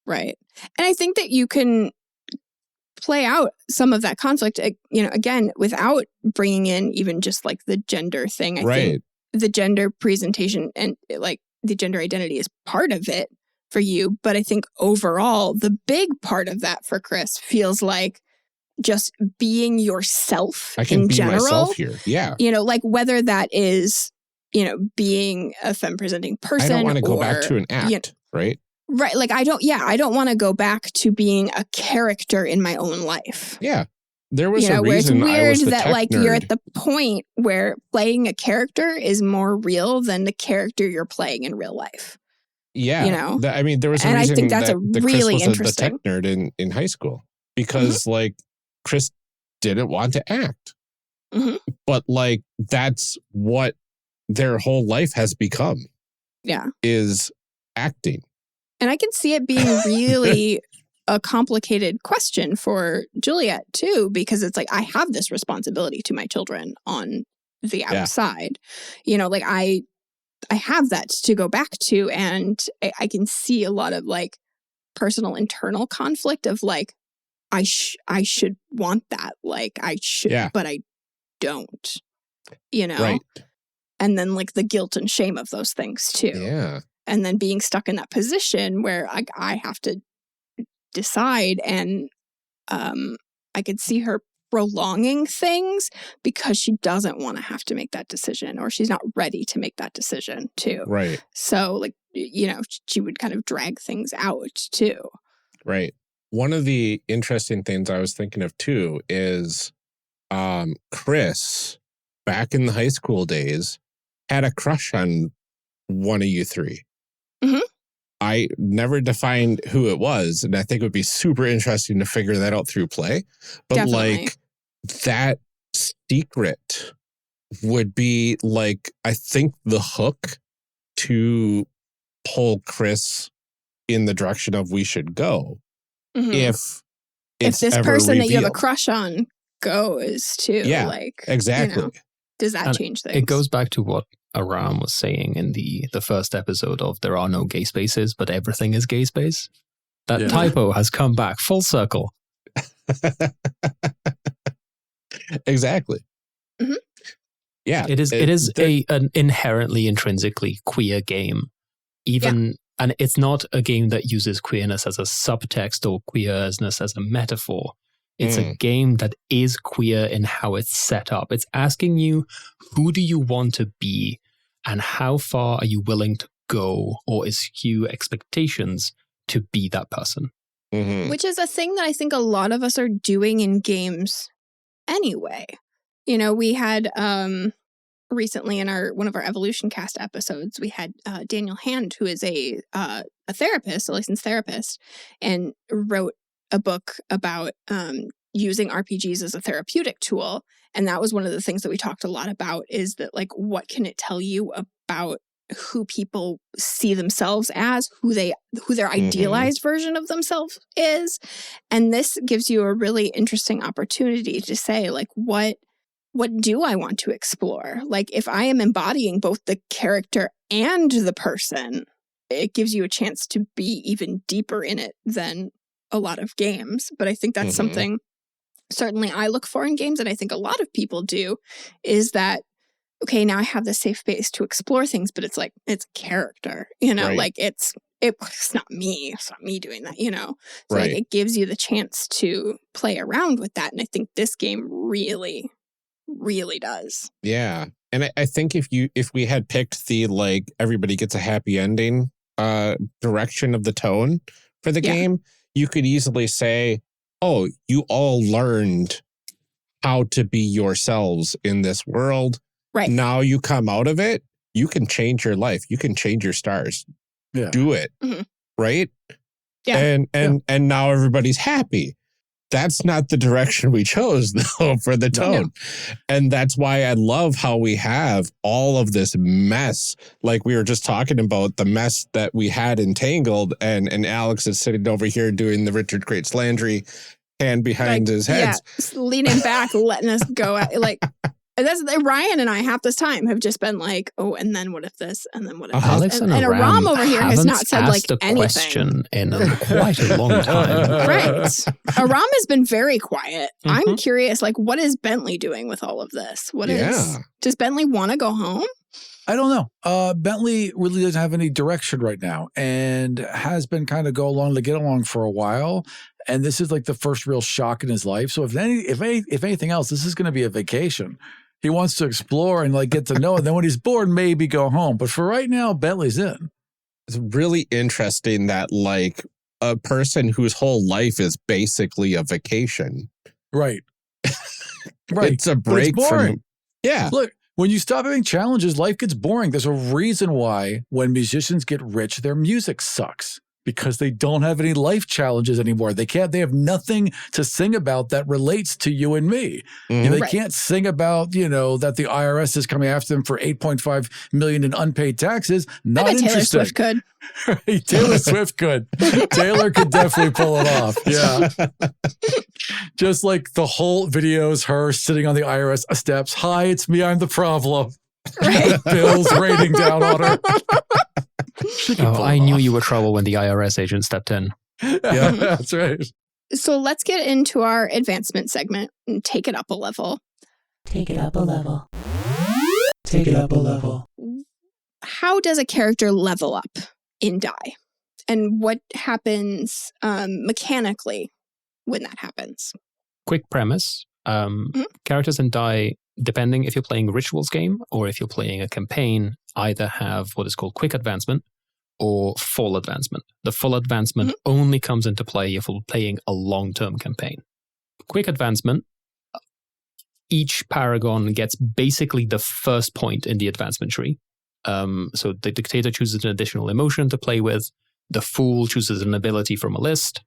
Right. And I think that you can play out some of that conflict, you know, again, without bringing in even just like the gender thing. I think the gender presentation and like the gender identity is part of it for you. But I think overall, the big part of that for Chris feels like just being yourself I can in be general. myself here. Yeah. You know, like whether that is, you know, being a femme presenting person. I don't want to go back to an act, right? Right. Like I don't want to go back to being a character in my own life. Yeah. There was a reason where it's weird that like you're at the point where playing a character is more real than the character you're playing in real life. Yeah. You know? I mean, there was a and reason I think that's that a Chris really was interesting. the tech nerd in high school, because like Chris didn't want to act. But like that's what their whole life has become. is acting. And I can see it being really a complicated question for Juliet too, because it's like, I have this responsibility to my children on the outside. You know, like I have that to go back to, and I can see a lot of like personal internal conflict of like, I should want that. Like I should, but I don't, you know? Right. And then like the guilt and shame of those things too. Yeah. And then being stuck in that position where I have to decide, and I could see her prolonging things because she doesn't want to have to make that decision, or she's not ready to make that decision too. Right. So like, you know, she would kind of drag things out too. Right. One of the interesting things I was thinking of too is Chris, back in the high school days, had a crush on one of you three. Mm-hmm. I never defined who it was, and I think it would be super interesting to figure that out through play. But Definitely. like that secret would be like, I think the hook to pull Chris in the direction of we should go. Mm-hmm. If this ever person that you have a revealed. crush on goes too. Yeah, like exactly. You know, does that And change things? It goes back to what Aram was saying in the first episode of There Are No Gay Spaces, but Everything is Gay Space. That typo has come back full circle. Exactly. Mm-hmm. Yeah. It is an inherently intrinsically queer game. And it's not a game that uses queerness as a subtext or queerness as a metaphor. It's a game that is queer in how it's set up. It's asking you, who do you want to be, and how far are you willing to go or eschew expectations to be that person? Mm-hmm. Which is a thing that I think a lot of us are doing in games anyway. You know, we had recently in one of our Evolution Cast episodes, we had Daniel Hand, who is a therapist, a licensed therapist, and wrote a book about using RPGs as a therapeutic tool. And that was one of the things that we talked a lot about, is that like, what can it tell you about who people see themselves as, who their idealized version of themselves is. And this gives you a really interesting opportunity to say, like, what do I want to explore? Like, if I am embodying both the character and the person, it gives you a chance to be even deeper in it than a lot of games. But I think that's something certainly I look for in games, and I think a lot of people do, is that, okay, now I have this safe space to explore things, but it's like, it's a character, you know, like it's not me. It's not me doing that, you know? So like, it gives you the chance to play around with that. And I think this game really, really does. Yeah. And I think if we had picked the like everybody gets a happy ending direction of the tone for the game, you could easily say, oh, you all learned how to be yourselves in this world. Right. Now you come out of it, you can change your life. You can change your stars. Yeah. Do it. Mm-hmm. Right? Yeah. And now everybody's happy. That's not the direction we chose, though, for the tone. No. And that's why I love how we have all of this mess. Like we were just talking about the mess that we had in Tangled, and Alex is sitting over here doing the Richard Crates Landry hand behind his head. Yeah, leaning back, letting us go at, like, that's Ryan and I half this time have just been like, oh, and then what if this, and then what if Alex this? And Aram over here has not said like anything. Question in quite a long time. Right. Aram has been very quiet. I'm curious, like, what is Bentley doing with all of this? Does Bentley want to go home? I don't know. Bentley really doesn't have any direction right now, and has been kind of go along to get along for a while. And this is like the first real shock in his life. So if anything else, this is going to be a vacation. He wants to explore and like get to know it. Then when he's bored, maybe go home. But for right now, Bentley's in. It's really interesting that like a person whose whole life is basically a vacation. Right. Right. It's a break from. Yeah. Look, when you stop having challenges, life gets boring. There's a reason why when musicians get rich, their music sucks. because they don't have any life challenges anymore. They have nothing to sing about that relates to you and me. They can't sing about, that the IRS is coming after them for $8.5 million in unpaid taxes. Not interesting. Taylor Swift could. Right, Taylor Swift could. Taylor could definitely pull it off. Yeah. Just like the whole video is her sitting on the IRS steps. Hi, it's me. I'm the problem. Right. Bill's raining down on her. I knew you were trouble when the IRS agent stepped in. Yeah, that's right. So let's get into our advancement segment and take it up a level. Take it up a level. Take it up a level. How does a character level up in Die? And what happens mechanically when that happens? Quick premise. Characters in Die, depending if you're playing a rituals game or if you're playing a campaign, either have what is called quick advancement or full advancement. The full advancement only comes into play if you're playing a long-term campaign. Quick advancement, each paragon gets basically the first point in the advancement tree. So the dictator chooses an additional emotion to play with. The fool chooses an ability from a list.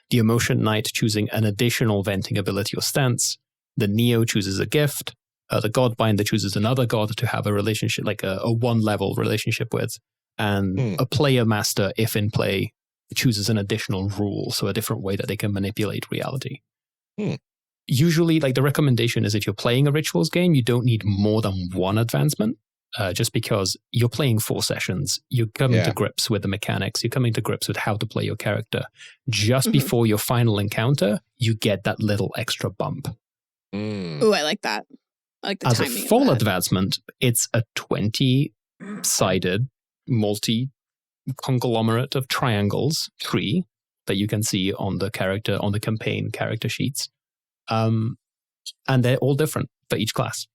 The emotion knight choosing an additional venting ability or stance. The neo chooses a gift. The godbinder chooses another god to have a relationship, like a one-level relationship with. And a player master, if in play, chooses an additional rule, so a different way that they can manipulate reality. Usually, the recommendation is if you're playing a rituals game, you don't need more than one advancement, just because you're playing 4 sessions. You're coming to grips with the mechanics. You're coming to grips with how to play your character. Just before your final encounter, you get that little extra bump. Ooh, I like that. I like the As timing a full of that. advancement, it's a 20-sided multi-conglomerate of triangles tree that you can see on the campaign character sheets. And they're all different for each class.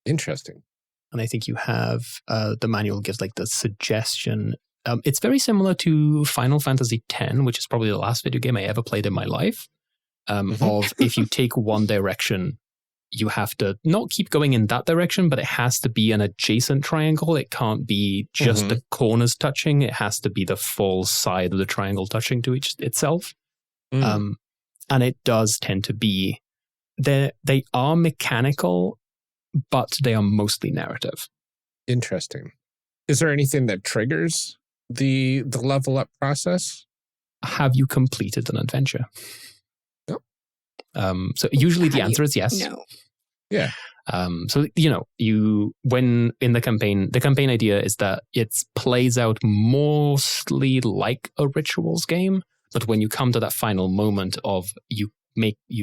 Interesting. And I think you have, the manual gives the suggestion. It's very similar to Final Fantasy X, which is probably the last video game I ever played in my life. Of if you take one direction, you have to not keep going in that direction, but it has to be an adjacent triangle. It can't be just the corners touching. It has to be the full side of the triangle touching to itself. And it does tend to be, they are mechanical, but they are mostly narrative. Interesting. Is there anything that triggers the level up process? Have you completed an adventure? No. So usually the answer is yes. No. Yeah. So, when in the campaign idea is that it plays out mostly like a rituals game, but when you come to that final moment of you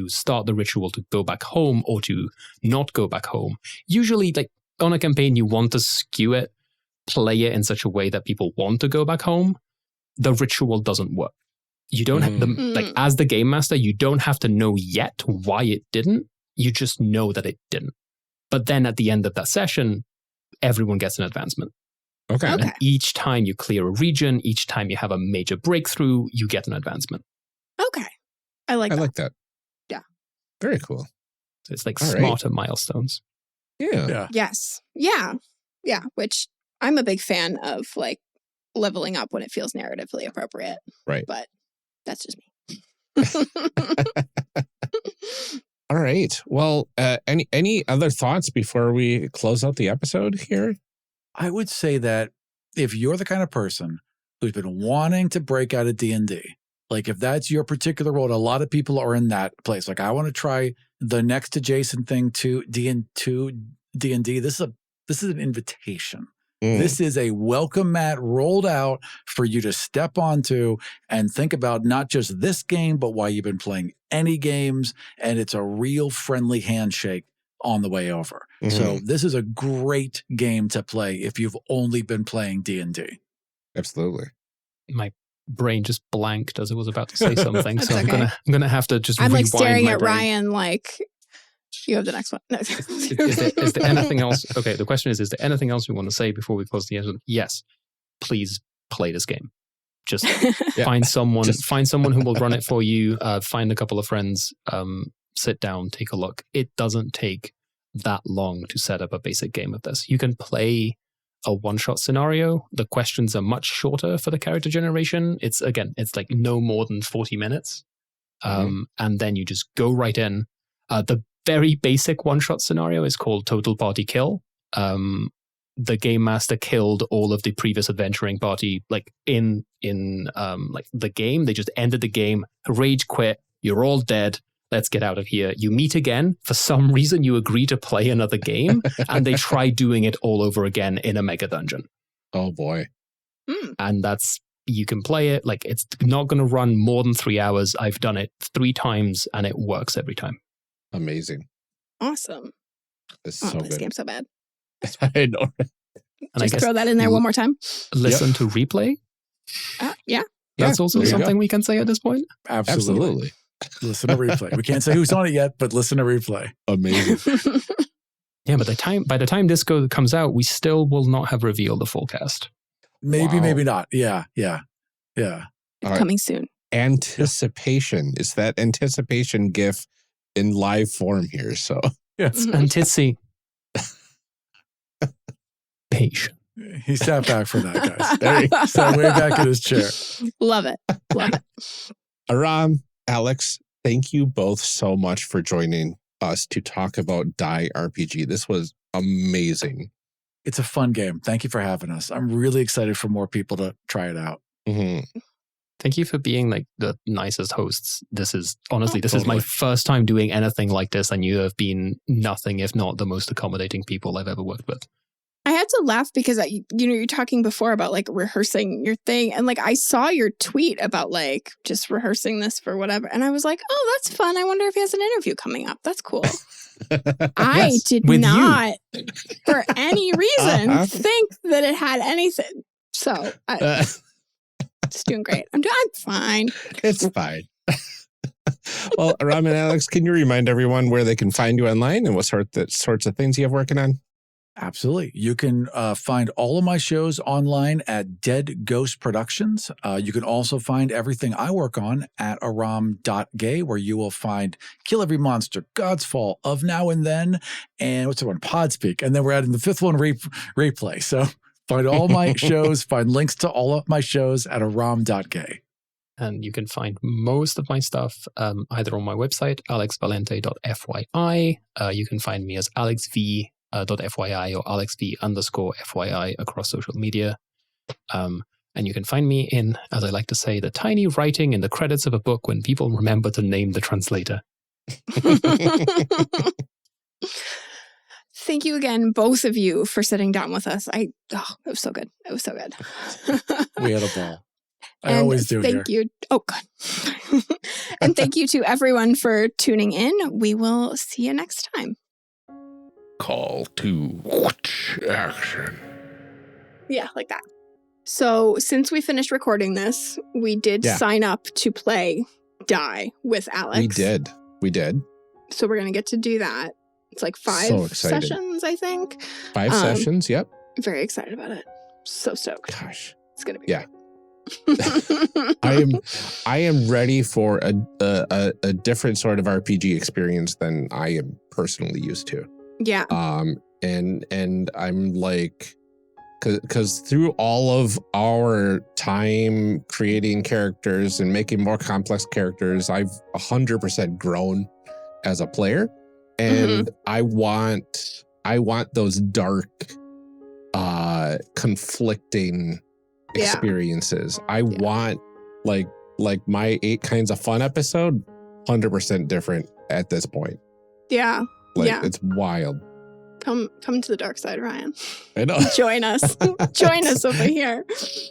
start the ritual to go back home or to not go back home, usually on a campaign, you want to skew it, play it in such a way that people want to go back home. The ritual doesn't work. You don't have as the game master, you don't have to know yet why it didn't. You just know that it didn't. But then at the end of that session, everyone gets an advancement. Okay. And each time you clear a region, each time you have a major breakthrough, you get an advancement. Okay. I like that. Yeah. Very cool. So it's smarter milestones. Yeah. Yes. Yeah. Yeah. Which I'm a big fan of, leveling up when it feels narratively appropriate. Right. But that's just me. All right. Well, any other thoughts before we close out the episode here? I would say that if you're the kind of person who's been wanting to break out of D&D, if that's your particular role, and a lot of people are in that place. I want to try the next adjacent thing to D&D. This is an invitation. This is a welcome mat rolled out for you to step onto and think about not just this game, but why you've been playing any games. And it's a real friendly handshake on the way over. So this is a great game to play if you've only been playing D&D. Absolutely. My brain just blanked as I was about to say something. So okay. I'm gonna have to just I'm rewind staring my at brain. Ryan you have the next one. No. Is there anything else? Okay, the question is there anything else we want to say before we close the episode? Yes. Please play this game. Just find someone who will run it for you. Find a couple of friends. Sit down, take a look. It doesn't take that long to set up a basic game of this. You can play a one-shot scenario. The questions are much shorter for the character generation. It's like no more than 40 minutes. And then you just go right in. The very basic one-shot scenario is called Total Party Kill. The game master killed all of the previous adventuring party, like in like the game. They just ended the game, rage quit. You're all dead. Let's get out of here. You meet again. For some reason, you agree to play another game, and they try doing it all over again in a mega dungeon. Oh boy! And you can play it. Like, it's not going to run more than 3 hours. I've done it 3 times, and it works every time. Amazing! Awesome. It's so good. This game's so bad. I know. And Just throw that in there one more time. Listen to replay. Yeah. That's also something we can say at this point. Absolutely. Listen to replay. We can't say who's on it yet, but listen to replay. Amazing. Yeah, but by the time this comes out, we still will not have revealed the full cast. Maybe, maybe not. Yeah. Coming soon. Anticipation. It's that anticipation GIF in live form here. So yes. Antitsy. Patient. He sat back for that, guys. There he sat way back in his chair. Love it. Love it. Aram, Alex, thank you both so much for joining us to talk about Die RPG. This was amazing. It's a fun game. Thank you for having us. I'm really excited for more people to try it out. Thank you for being like the nicest hosts. This is my first time doing anything like this, and you have been nothing if not the most accommodating people I've ever worked with. I had to laugh because you're talking before about like rehearsing your thing, and like I saw your tweet about like just rehearsing this for whatever, and I was like, oh, that's fun. I wonder if he has an interview coming up. That's cool. I did not, for any reason, think that it had anything. So it's doing great. I'm fine. It's fine. Well, Aram and Alex, can you remind everyone where they can find you online and what sorts of things you have working on? Absolutely. You can find all of my shows online at Dead Ghost Productions. You can also find everything I work on at aram.gay, where you will find Kill Every Monster, God's Fall, Of Now and Then, and what's the one? Podspeak. And then we're adding the 5th one, Replay. So find all my shows, find links to all of my shows at aram.gay. And you can find most of my stuff either on my website, alexvalente.fyi. You can find me as alexv.fyi or alexv_FYI across social media. And you can find me in, as I like to say, the tiny writing in the credits of a book when people remember to name the translator. Thank you again, both of you, for sitting down with us. It was so good. It was so good. We had a ball. I always do. Thank you. Oh, good. And thank you to everyone for tuning in. We will see you next time. Call to action. Yeah, like that. So since we finished recording this, we did sign up to play Die with Alex. We did. So we're going to get to do that. It's like 5 sessions, I think. 5 sessions, yep. Very excited about it. So stoked. Gosh. It's going to be great. I am ready for a different sort of RPG experience than I am personally used to. Yeah. And I'm like, because through all of our time creating characters and making more complex characters, I've 100% grown as a player, and I want those dark, conflicting experiences. I want like my 8 kinds of fun episode, 100% different at this point. Yeah. It's wild. Come to the dark side, Ryan. I know. Join us. Join us over here.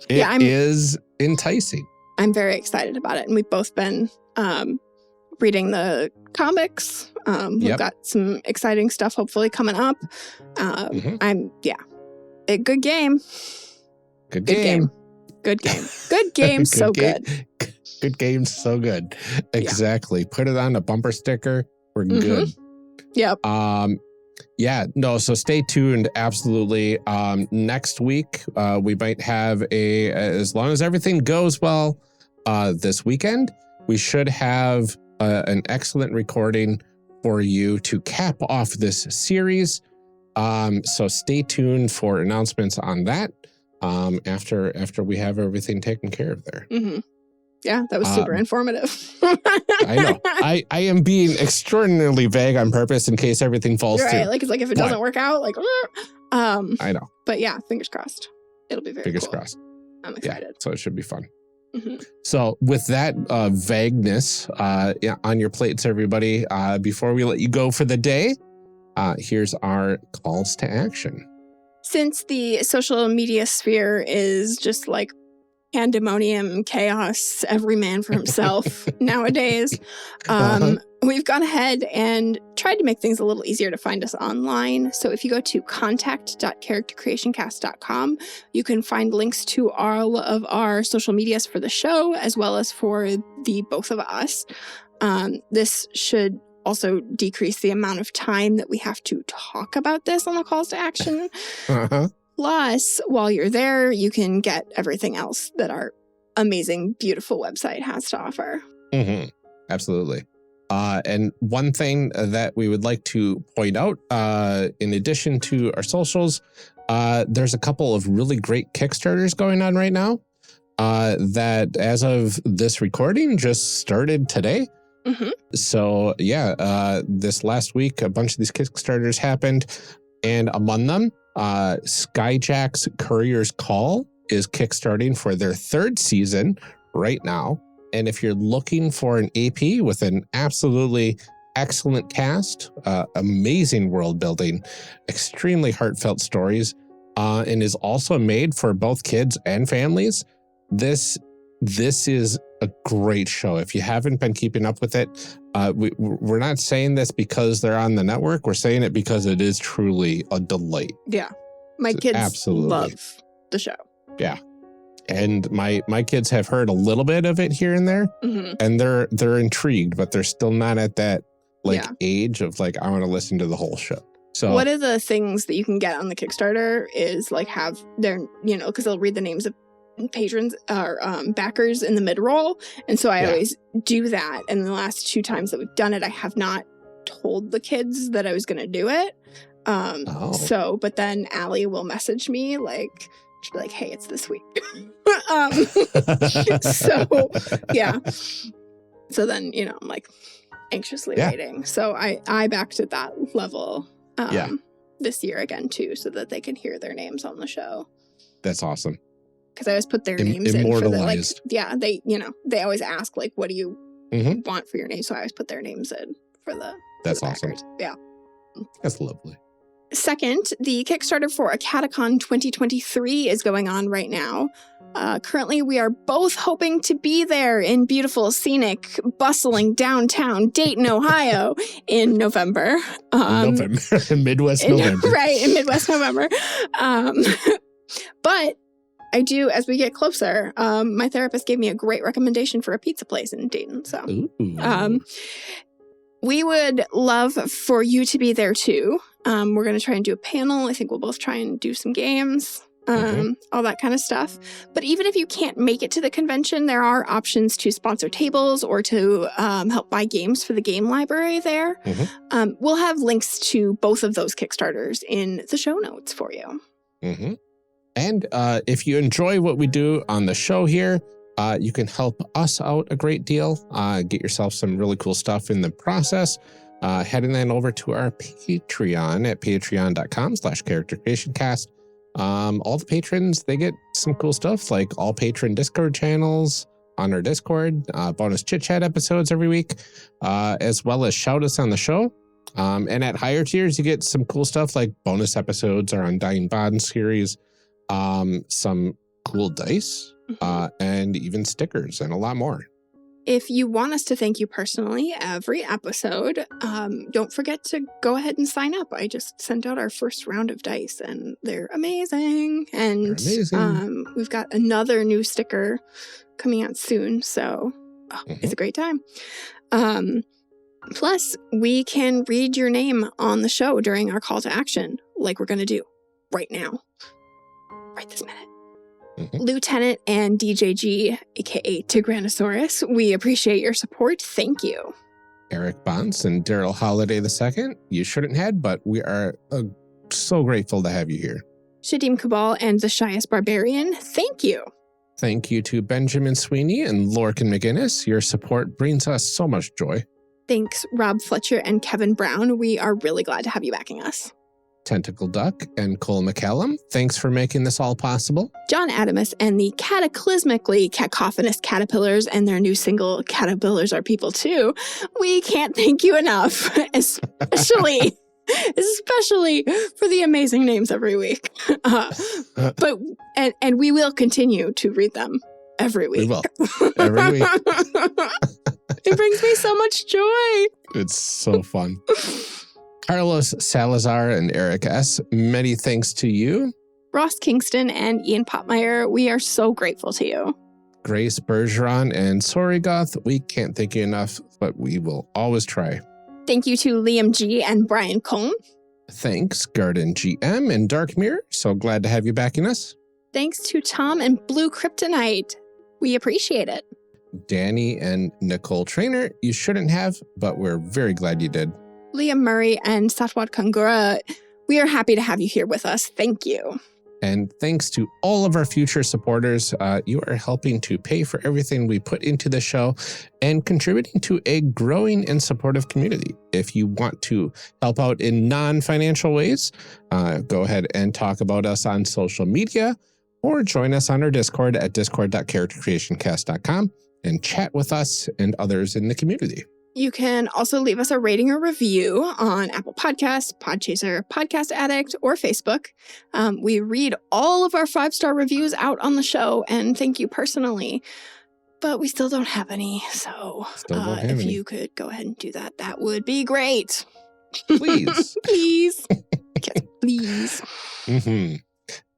It is enticing. I'm very excited about it. And we've both been reading the comics. We've got some exciting stuff hopefully coming up. A good game. Good game. Good game. Good game. So good. Good game. So good. Exactly. Put it on a bumper sticker. We're good. Yep. So stay tuned. Absolutely. Next week, we might have as long as everything goes well, this weekend, we should have an excellent recording for you to cap off this series. So stay tuned for announcements on that after we have everything taken care of there. Mm-hmm. Yeah, that was super informative. I know. I am being extraordinarily vague on purpose in case everything falls through. Right, like it's like if it doesn't work out, like I know. But yeah, fingers crossed. It'll be very Fingers cool. crossed. I'm excited. Yeah, so it should be fun. Mm-hmm. So with that vagueness on your plates, everybody, before we let you go for the day, here's our calls to action. Since the social media sphere is just like pandemonium, chaos, every man for himself nowadays, we've gone ahead and tried to make things a little easier to find us online. So if you go to contact.charactercreationcast.com, you can find links to all of our social medias for the show, as well as for the both of us. This should also decrease the amount of time that we have to talk about this on the calls to action. Plus, while you're there, you can get everything else that our amazing, beautiful website has to offer. Mm-hmm. Absolutely. And one thing that we would like to point out, in addition to our socials, there's a couple of really great Kickstarters going on right now that, as of this recording, just started today. Mm-hmm. So, yeah, this last week, a bunch of these Kickstarters happened. And among them, Skyjack's Courier's Call is kickstarting for their 3rd season right now. And if you're looking for an AP with an absolutely excellent cast, amazing world building, extremely heartfelt stories, and is also made for both kids and families, this is a great show. If you haven't been keeping up with it, we're not saying this because they're on the network. We're saying it because it is truly a delight. Yeah. My kids absolutely love the show. Yeah. And my kids have heard a little bit of it here and there, and they're intrigued, but they're still not at that age of like, I want to listen to the whole show. So one of the things that you can get on the Kickstarter is like have their, because they'll read the names of patrons or backers in the mid-roll. And so I always do that. And the last 2 times that we've done it, I have not told the kids that I was going to do it. So, but then Allie will message me like, she'll be like, hey, it's this week. So yeah. So then, I'm like anxiously waiting. So I backed at that level this year again too, so that they can hear their names on the show. That's awesome. Because I always put their names in for the, like, they always ask, like, what do you want for your name? So I always put their names in for the That's awesome. backers. Yeah. That's lovely. Second, the Kickstarter for Acadecon 2023 is going on right now. Currently, we are both hoping to be there in beautiful, scenic, bustling downtown Dayton, Ohio in November. Midwest November. Right, in Midwest November. But I do, as we get closer, my therapist gave me a great recommendation for a pizza place in Dayton. So we would love for you to be there too. We're going to try and do a panel. I think we'll both try and do some games, all that kind of stuff. But even if you can't make it to the convention, there are options to sponsor tables or to help buy games for the game library there. We'll have links to both of those Kickstarters in the show notes for you. And if you enjoy what we do on the show here, you can help us out a great deal. Get yourself some really cool stuff in the process. Heading then over to our Patreon at patreon.com/charactercreationcast. All the patrons, they get some cool stuff like all patron Discord channels on our Discord, bonus chit chat episodes every week, as well as shout outs on the show. And at higher tiers, you get some cool stuff like bonus episodes, our Undying Bond series, some cool dice, and even stickers and a lot more. If you want us to thank you personally every episode, don't forget to go ahead and sign up. I just sent out our first round of dice and they're amazing. And we've got another new sticker coming out soon. So it's a great time. Plus, we can read your name on the show during our call to action, like we're going to do right now, right this minute. Lieutenant and DJG, aka Tyrannosaurus, we appreciate your support. Thank you. Eric Bonds and Daryl Holiday II, you shouldn't have, but we are so grateful to have you here. Shadim Cabal and the Shyest Barbarian, thank you. Thank you to Benjamin Sweeney and Lorcan McGinnis. Your support brings us so much joy. Thanks, Rob Fletcher and Kevin Brown. We are really glad to have you backing us. Tentacle Duck and Cole McCallum, thanks for making this all possible. John Adamus and the cataclysmically cacophonous Caterpillars and their new single, Caterpillars Are People Too. We can't thank you enough, especially for the amazing names every week. But we will continue to read them every week. We will. Every week. It brings me so much joy. It's so fun. Carlos Salazar and Eric S., many thanks to you. Ross Kingston and Ian Popmeyer, we are so grateful to you. Grace Bergeron and Sorry Goth, we can't thank you enough, but we will always try. Thank you to Liam G. and Brian Cohn. Thanks, Garden GM and Dark Mirror. So glad to have you backing us. Thanks to Tom and Blue Kryptonite. We appreciate it. Danny and Nicole Trainer, you shouldn't have, but we're very glad you did. Liam Murray and Satwat Kangura, we are happy to have you here with us. Thank you. And thanks to all of our future supporters. You are helping to pay for everything we put into the show and contributing to a growing and supportive community. If you want to help out in non-financial ways, go ahead and talk about us on social media or join us on our Discord at discord.charactercreationcast.com and chat with us and others in the community. You can also leave us a rating or review on Apple Podcasts, Podchaser, Podcast Addict, or Facebook. We read all of our 5-star reviews out on the show, and thank you personally. But we still don't have any, so if you could go ahead and do that, that would be great. Please. Please. Yes, please.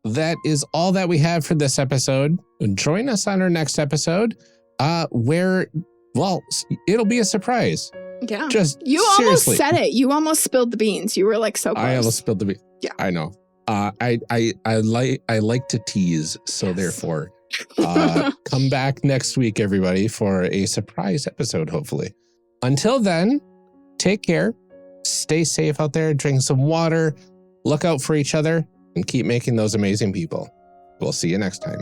That is all that we have for this episode. Join us on our next episode, where... well, it'll be a surprise. Yeah. You almost said it. You almost spilled the beans. You were like so close. I almost spilled the beans. Yeah. I know. I like to tease, so therefore, come back next week, everybody, for a surprise episode, hopefully. Until then, take care, stay safe out there, drink some water, look out for each other, and keep making those amazing people. We'll see you next time.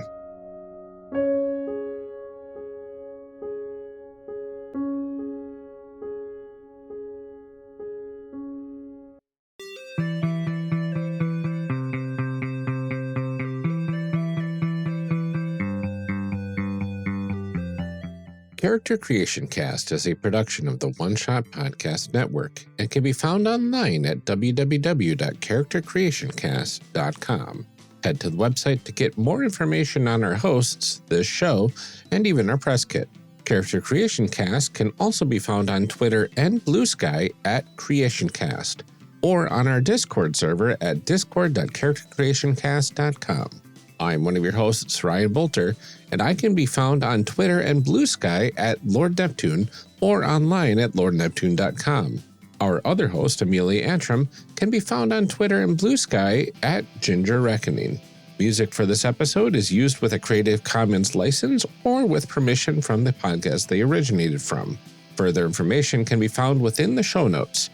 Character Creation Cast is a production of the One Shot Podcast Network and can be found online at www.charactercreationcast.com. Head to the website to get more information on our hosts, this show, and even our press kit. Character Creation Cast can also be found on Twitter and Blue Sky at CreationCast, or on our Discord server at discord.charactercreationcast.com. I'm one of your hosts, Ryan Bolter, and I can be found on Twitter and Blue Sky at Lord Neptune or online at lordneptune.com. Our other host, Amelia Antrim, can be found on Twitter and Blue Sky at Ginger Reckoning. Music for this episode is used with a Creative Commons license or with permission from the podcast they originated from. Further information can be found within the show notes.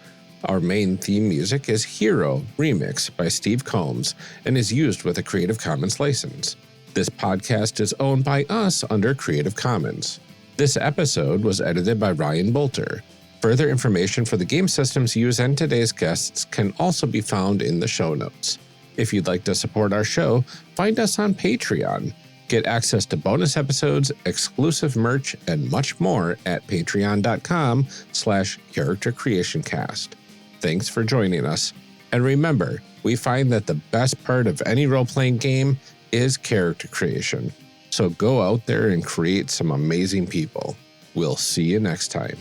Our main theme music is Hero Remix by Steve Combs and is used with a Creative Commons license. This podcast is owned by us under Creative Commons. This episode was edited by Ryan Bolter. Further information for the game systems used and today's guests can also be found in the show notes. If you'd like to support our show, find us on Patreon. Get access to bonus episodes, exclusive merch, and much more at patreon.com/charactercreationcast. Thanks for joining us. And remember, we find that the best part of any role-playing game is character creation. So go out there and create some amazing people. We'll see you next time.